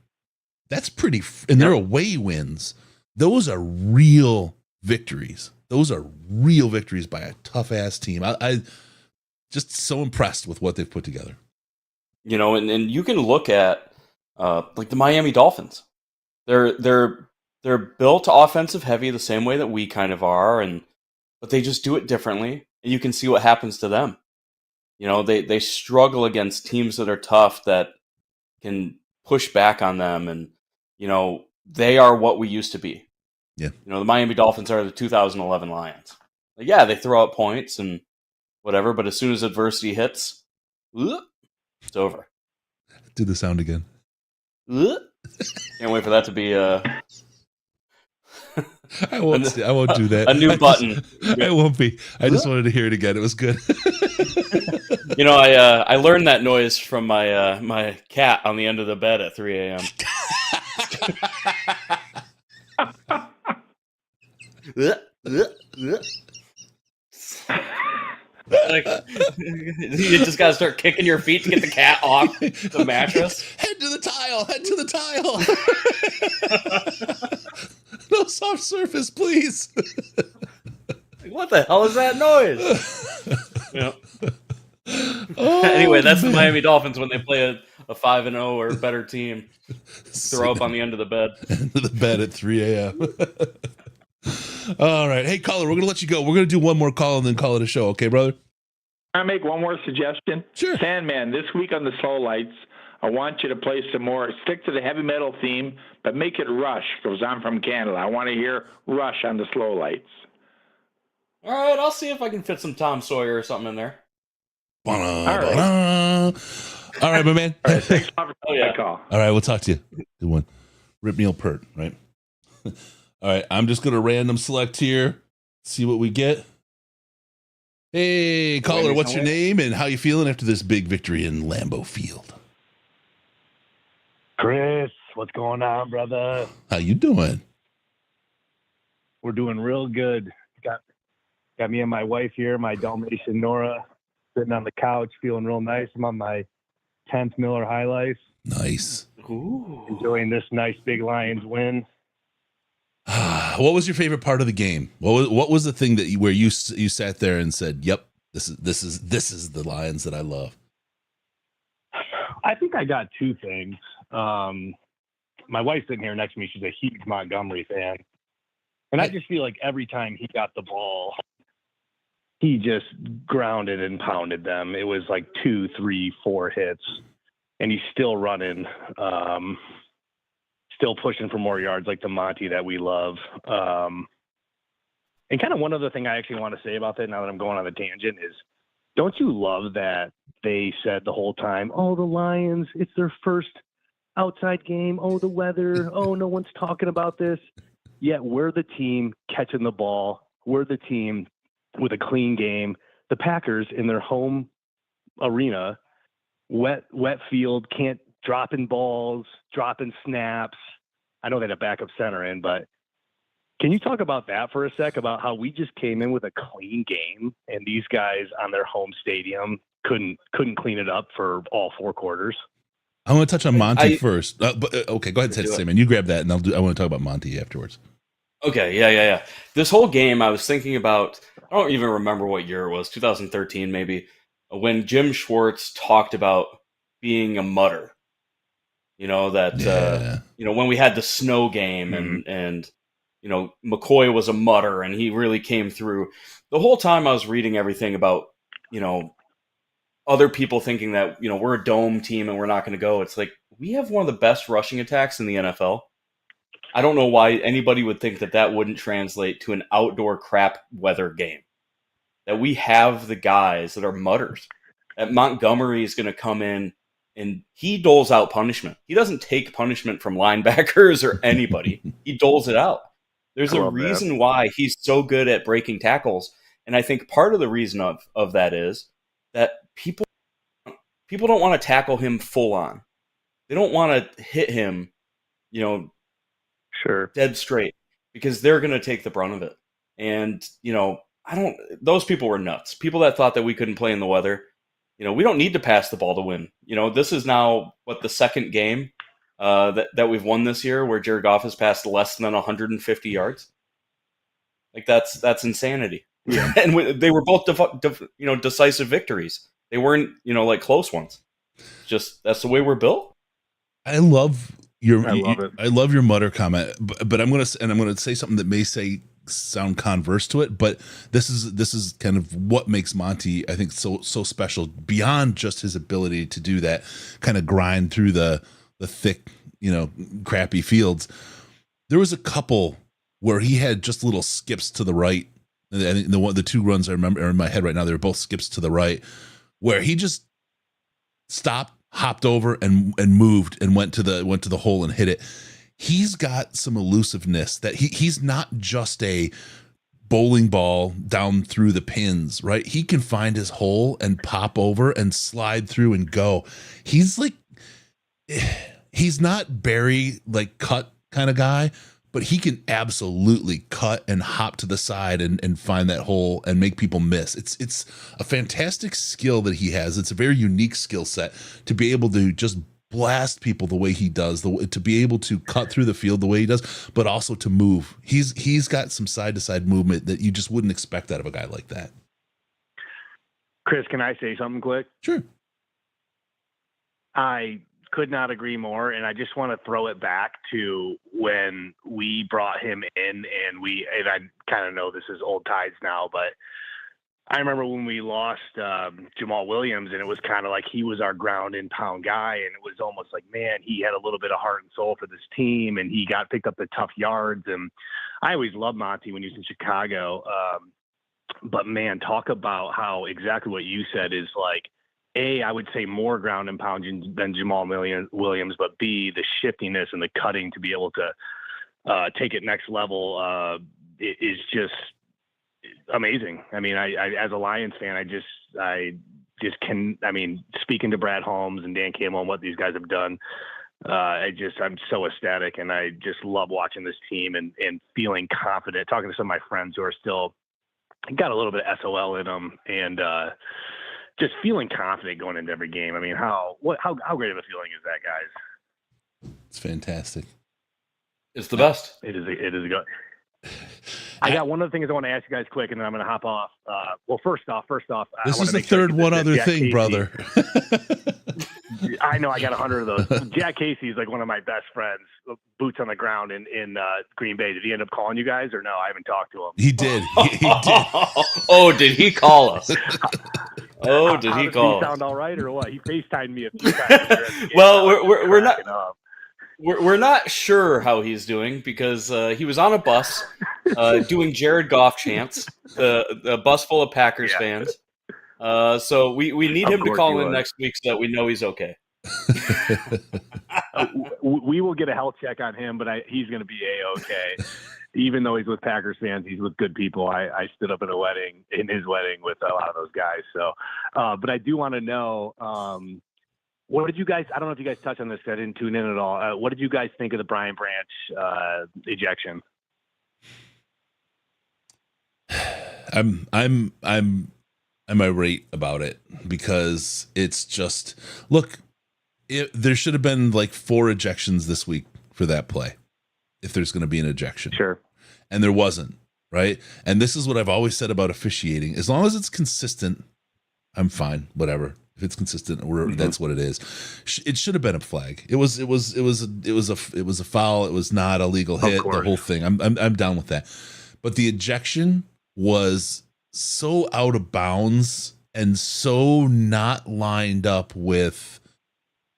[SPEAKER 1] That's pretty, and they're away wins. Those are real victories. Those are real victories by a tough ass team. I just so impressed with what they've put together.
[SPEAKER 2] You know, and you can look at like the Miami Dolphins. They're built offensive heavy the same way that we kind of are, but they just do it differently, and you can see what happens to them. You know, they struggle against teams that are tough, that can push back on them, and you know, they are what we used to be.
[SPEAKER 1] Yeah.
[SPEAKER 2] You know, the Miami Dolphins are the 2011 Lions. Like, yeah, they throw out points and whatever, but as soon as adversity hits, it's over.
[SPEAKER 1] Do the sound again.
[SPEAKER 2] Can't wait for that to be
[SPEAKER 1] I won't do that.
[SPEAKER 2] A new button.
[SPEAKER 1] I won't be. I just wanted to hear it again. It was good.
[SPEAKER 2] You know, I learned that noise from my my cat on the end of the bed at 3 a.m. Like, you just gotta start kicking your feet to get the cat off the mattress.
[SPEAKER 1] Head to the tile. Head to the tile. No soft surface, please.
[SPEAKER 2] Like, what the hell is that noise? Yeah. Anyway, that's the Miami Dolphins when they play a 5-0 or better team. Throw up on the end of the bed.
[SPEAKER 1] End of the bed at 3 a.m. All right. Hey, caller, we're going to let you go. We're going to do one more call and then call it a show. Okay, brother?
[SPEAKER 17] Can I make one more suggestion?
[SPEAKER 1] Sure.
[SPEAKER 17] Sandman, this week on the Slow Lights, I want you to play some more. Stick to the heavy metal theme, but make it Rush, because I'm from Canada. I want to hear Rush on the Slow Lights.
[SPEAKER 2] All right, I'll see if I can fit some Tom Sawyer or something in there.
[SPEAKER 1] All right, my man.
[SPEAKER 17] All right, thanks for the call.
[SPEAKER 1] All right, we'll talk to you. Good one. Rip Neil Peart, right? All right, I'm just going to random select here, see what we get. Hey, caller, what's your name and how you feeling after this big victory in Lambeau Field?
[SPEAKER 18] Chris, what's going on, brother?
[SPEAKER 1] How you doing?
[SPEAKER 18] We're doing real good. Got me and my wife here, my Dalmatian Nora, sitting on the couch, feeling real nice. I'm on my 10th Miller High Life.
[SPEAKER 1] Nice.
[SPEAKER 2] Ooh.
[SPEAKER 18] Enjoying this nice big Lions win.
[SPEAKER 1] What was your favorite part of the game? What was the thing that where you sat there and said, "Yep, this is the Lions that I love"?
[SPEAKER 18] I think I got 2 things. My wife's sitting here next to me. She's a huge Montgomery fan. And I just feel like every time he got the ball, he just grounded and pounded them. It was like 2, 3, 4 hits. And he's still running, still pushing for more yards like the Monty that we love. And kind of one other thing I actually want to say about that now that I'm going on a tangent is, don't you love that they said the whole time, oh, the Lions, it's their first outside game. Oh, the weather. Oh, no one's talking about this. Yet we're the team catching the ball. We're the team with a clean game. The Packers in their home arena, wet field, can't dropping balls, dropping snaps. I know they had a backup center in, but can you talk about that for a sec, about how we just came in with a clean game and these guys on their home stadium couldn't clean it up for all 4 quarters?
[SPEAKER 1] I want to touch on Monty
[SPEAKER 2] I-
[SPEAKER 1] first. Okay, go ahead,
[SPEAKER 2] Do it.
[SPEAKER 1] Sam, and you grab that, and I want to talk about Monty afterwards.
[SPEAKER 2] Okay, yeah. This whole game, I was thinking about. I don't even remember what year it was. 2013, maybe, when Jim Schwartz talked about being a mutter. You know that. When we had the snow game and McCoy was a mutter and he really came through. The whole time I was reading everything about other people thinking that we're a dome team and we're not going to go. It's like we have one of the best rushing attacks in the NFL. I don't know why anybody would think that wouldn't translate to an outdoor crap weather game. That we have the guys that are mutters. That Montgomery is going to come in and he doles out punishment. He doesn't take punishment from linebackers or anybody. He doles it out. There's a reason why he's so good at breaking tackles. And I think part of the reason of that is that people don't want to tackle him full on. They don't want to hit him, dead straight, because they're going to take the brunt of it. And, those people were nuts. People that thought that we couldn't play in the weather. We don't need to pass the ball to win. This is now the second game that we've won this year where Jared Goff has passed less than 150 yards. Like that's insanity. Yeah. And they were both decisive victories. They weren't close ones. Just that's the way we're built.
[SPEAKER 1] I love your mutter comment, but I'm gonna say something that may sound converse to it, but this is kind of what makes Monty, I think, so special beyond just his ability to do that kind of grind through the thick, crappy fields. There was a couple where he had just little skips to the right. I think the two runs I remember are in my head right now. They were both skips to the right, where he just stopped, hopped over, and moved and went to the hole and hit it. He's got some elusiveness that he's not just a bowling ball down through the pins, right? He can find his hole and pop over and slide through and go. He's not Barry cut kind of guy, but he can absolutely cut and hop to the side and find that hole and make people miss. It's a fantastic skill that he has. It's a very unique skill set to be able to just blast people the way he does, to be able to cut through the field the way he does, but also to move. He's got some side to side movement that you just wouldn't expect out of a guy like that.
[SPEAKER 18] Chris, can I say something quick?
[SPEAKER 1] Sure.
[SPEAKER 18] I could not agree more, and I just want to throw it back to when we brought him in, and I kind of know this is old tides now, but I remember when we lost Jamal Williams, and it was kind of like he was our ground and pound guy, and it was almost like, man, he had a little bit of heart and soul for this team, and he picked up the tough yards. And I always loved Monty when he was in Chicago. But man, talk about how exactly what you said is I would say more ground and pound than Jamal Williams, but B, the shiftiness and the cutting to be able to take it next level is just amazing. I mean, I as a Lions fan, speaking to Brad Holmes and Dan Campbell and what these guys have done, I'm so ecstatic, and I just love watching this team and feeling confident, talking to some of my friends who are still got a little bit of SOL in them, and just feeling confident going into every game. I mean, how great of a feeling is that, guys?
[SPEAKER 1] It's fantastic.
[SPEAKER 2] It's the best.
[SPEAKER 18] It is a good. I got one other thing I want to ask you guys quick, and then I'm going to hop off. First off,
[SPEAKER 1] this is the third one other thing, brother.
[SPEAKER 18] I know, I got 100 of those. Jack Casey is one of my best friends, boots on the ground in Green Bay. Did he end up calling you guys, or no? I haven't talked to him.
[SPEAKER 1] He did. He did.
[SPEAKER 2] Oh, did he call us?
[SPEAKER 18] How did he sound all right, or what? He FaceTimed me a few times.
[SPEAKER 2] Well, we're not. We're not sure how he's doing because he was on a bus doing Jared Goff chants, the bus full of Packers fans. So we need him to call in next week so that we know he's okay.
[SPEAKER 18] We will get a health check on him, but he's going to be A-okay. Even though he's with Packers fans, he's with good people. I stood up in his wedding with a lot of those guys. So, but I do want to know, what did you guys? I don't know if you guys touched on this. I didn't tune in at all. What did you guys think of the Brian Branch ejection?
[SPEAKER 1] I'm irate about it because it's just, look, there should have been like 4 ejections this week for that play, if there's going to be an ejection.
[SPEAKER 18] Sure.
[SPEAKER 1] And there wasn't, right? And this is what I've always said about officiating. As long as it's consistent, I'm fine. Whatever. If it's consistent, that's what it is. It should have been a flag. It was a foul. It was not a legal hit. The whole thing. I'm down with that. But the ejection was so out of bounds and so not lined up with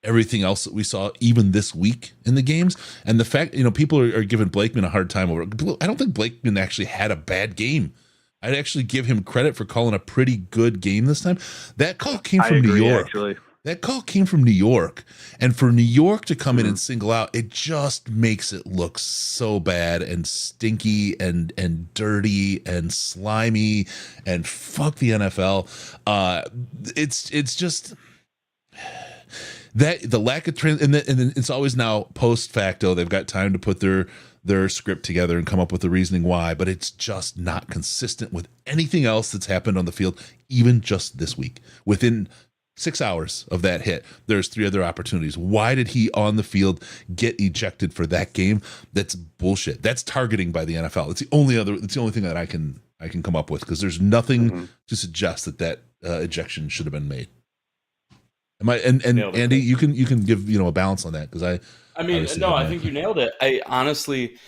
[SPEAKER 1] everything else that we saw even this week in the games. And the fact, people are giving Blakeman a hard time over. I don't think Blakeman actually had a bad game. I'd actually give him credit for calling a pretty good game this time. That call came from New York.
[SPEAKER 18] Actually.
[SPEAKER 1] That call came from New York. And for New York to come in and single out, it just makes it look so bad and stinky and dirty and slimy and fuck the NFL. It's just that the lack of and then it's always now post facto. They've got time to put their script together and come up with the reasoning why, but it's just not consistent with anything else that's happened on the field, even just this week. Within 6 hours of that hit, there's 3 other opportunities. Why did he on the field get ejected for that game? That's bullshit. That's targeting by the NFL. It's the only thing that I can come up with, because there's nothing to suggest that ejection should have been made. And Andy, you can give a balance on that, because I
[SPEAKER 2] think you nailed it. I honestly,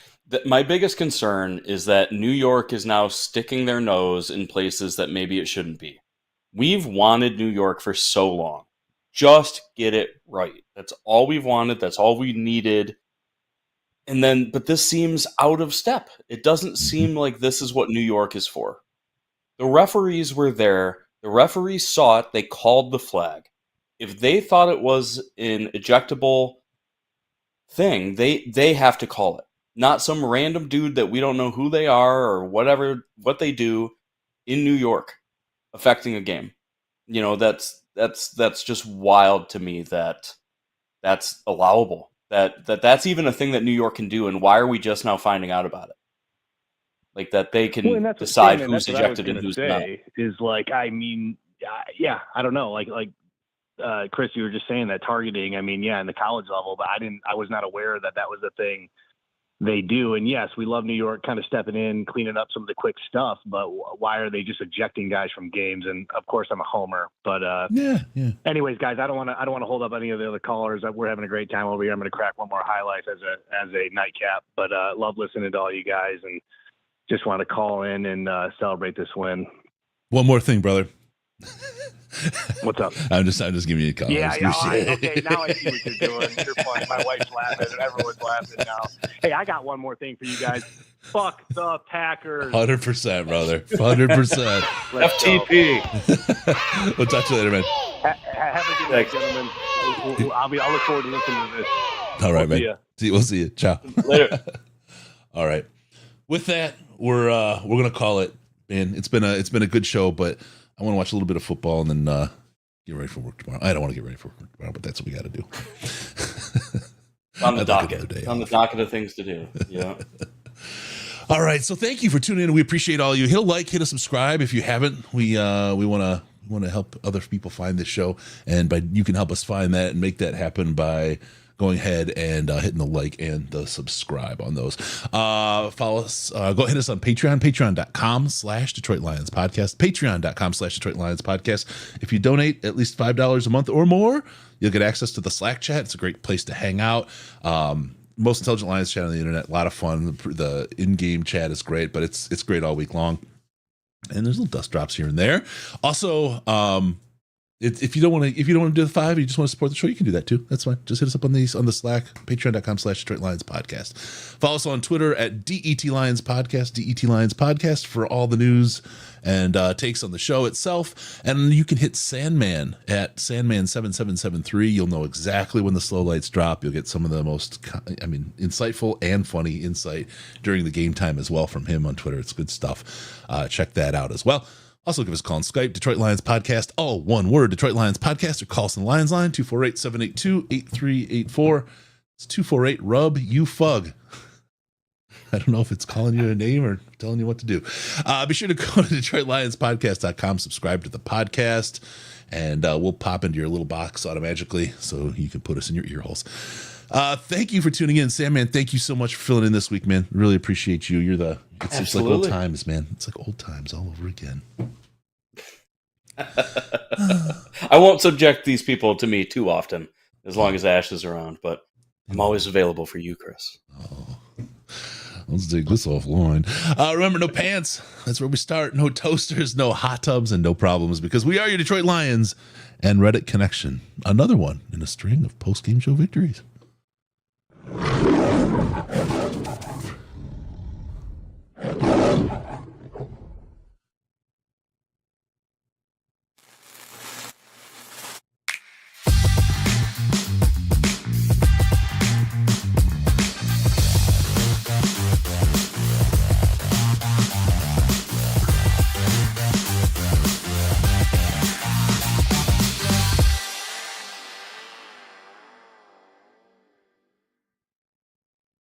[SPEAKER 2] my biggest concern is that New York is now sticking their nose in places that maybe it shouldn't be. We've wanted New York for so long. Just get it right. That's all we've wanted. That's all we needed. But this seems out of step. It doesn't seem like this is what New York is for. The referees were there. The referees saw it. They called the flag. If they thought it was an ejectable thing, they have to call it. Not some random dude that we don't know who they are or what they do in New York affecting a game. That's just wild to me that that's allowable. That's even a thing that New York can do, and why are we just now finding out about it? Like that they can decide who's ejected and who's not.
[SPEAKER 18] Is like, I don't know. Like Chris, you were just saying that targeting. In the college level, but I was not aware that was the thing they do. And yes, we love New York kind of stepping in, cleaning up some of the quick stuff. But why are they just ejecting guys from games? And of course, I'm a homer. But
[SPEAKER 1] yeah.
[SPEAKER 18] Anyways, guys, I don't want to hold up any of the other callers. We're having a great time over here. I'm going to crack one more highlight as a nightcap. But love listening to all you guys, and just want to call in and celebrate this win.
[SPEAKER 1] One more thing, brother.
[SPEAKER 18] What's up?
[SPEAKER 1] I'm just giving you a call.
[SPEAKER 18] Okay, now I see what you're doing. You're funny. My wife's laughing, and everyone's laughing now. Hey, I got one more thing for you guys. Fuck the Packers.
[SPEAKER 1] 100%, brother. 100%.
[SPEAKER 2] FTP.
[SPEAKER 1] We'll talk to you later, man.
[SPEAKER 18] Have a good night, gentlemen. I'll look forward to listening to this.
[SPEAKER 1] All right, man. We'll see you. Ciao.
[SPEAKER 2] Later.
[SPEAKER 1] All right. With that, we're gonna call it. Man, it's been a good show, but I want to watch a little bit of football and then get ready for work tomorrow. I don't want to get ready for work tomorrow, but that's what we got to do.
[SPEAKER 2] On the docket. On the docket of things to do. Yeah.
[SPEAKER 1] All right. So thank you for tuning in. We appreciate all you. Hit a like, hit a subscribe if you haven't. We want to help other people find this show, and you can help us find that and make that happen by going ahead and hitting the like and the subscribe on those. Follow us. Go hit us on Patreon, patreon.com/Detroit Lions Podcast, patreon.com/Detroit Lions Podcast. If you donate at least $5 a month or more, you'll get access to the Slack chat. It's a great place to hang out. Most intelligent Lions chat on the internet. A lot of fun. The in-game chat is great, but it's great all week long. And there's little dust drops here and there. Also, if you don't want to do the 5, you just want to support the show, you can do that too. That's fine. Just hit us up on the Slack, patreon.com/Detroit Lions Podcast. Follow us on Twitter at DET Lions Podcast, DET Lions Podcast for all the news and takes on the show itself. And you can hit Sandman at Sandman7773. You'll know exactly when the slow lights drop. You'll get some of the most, insightful and funny insight during the game time as well from him on Twitter. It's good stuff. Check that out as well. Also, give us a call on Skype, Detroit Lions Podcast, all one word, Detroit Lions Podcast, or call us on the Lions line, 248-782-8384. It's 248-RUB-YOU-FUG. I don't know if it's calling you a name or telling you what to do. Be sure to go to DetroitLionsPodcast.com, subscribe to the podcast, and we'll pop into your little box automatically so you can put us in your ear holes. Thank you for tuning in, Sam, man. Thank you so much for filling in this week, man. Really appreciate you. It's just like old times, man. It's like old times all over again.
[SPEAKER 2] I won't subject these people to me too often as long as Ash is around, but I'm always available for you, Chris.
[SPEAKER 1] Let's take this offline. Remember, no pants. That's where we start. No toasters, no hot tubs, and no problems, because we are your Detroit Lions and Reddit Connection. Another one in a string of post-game show victories.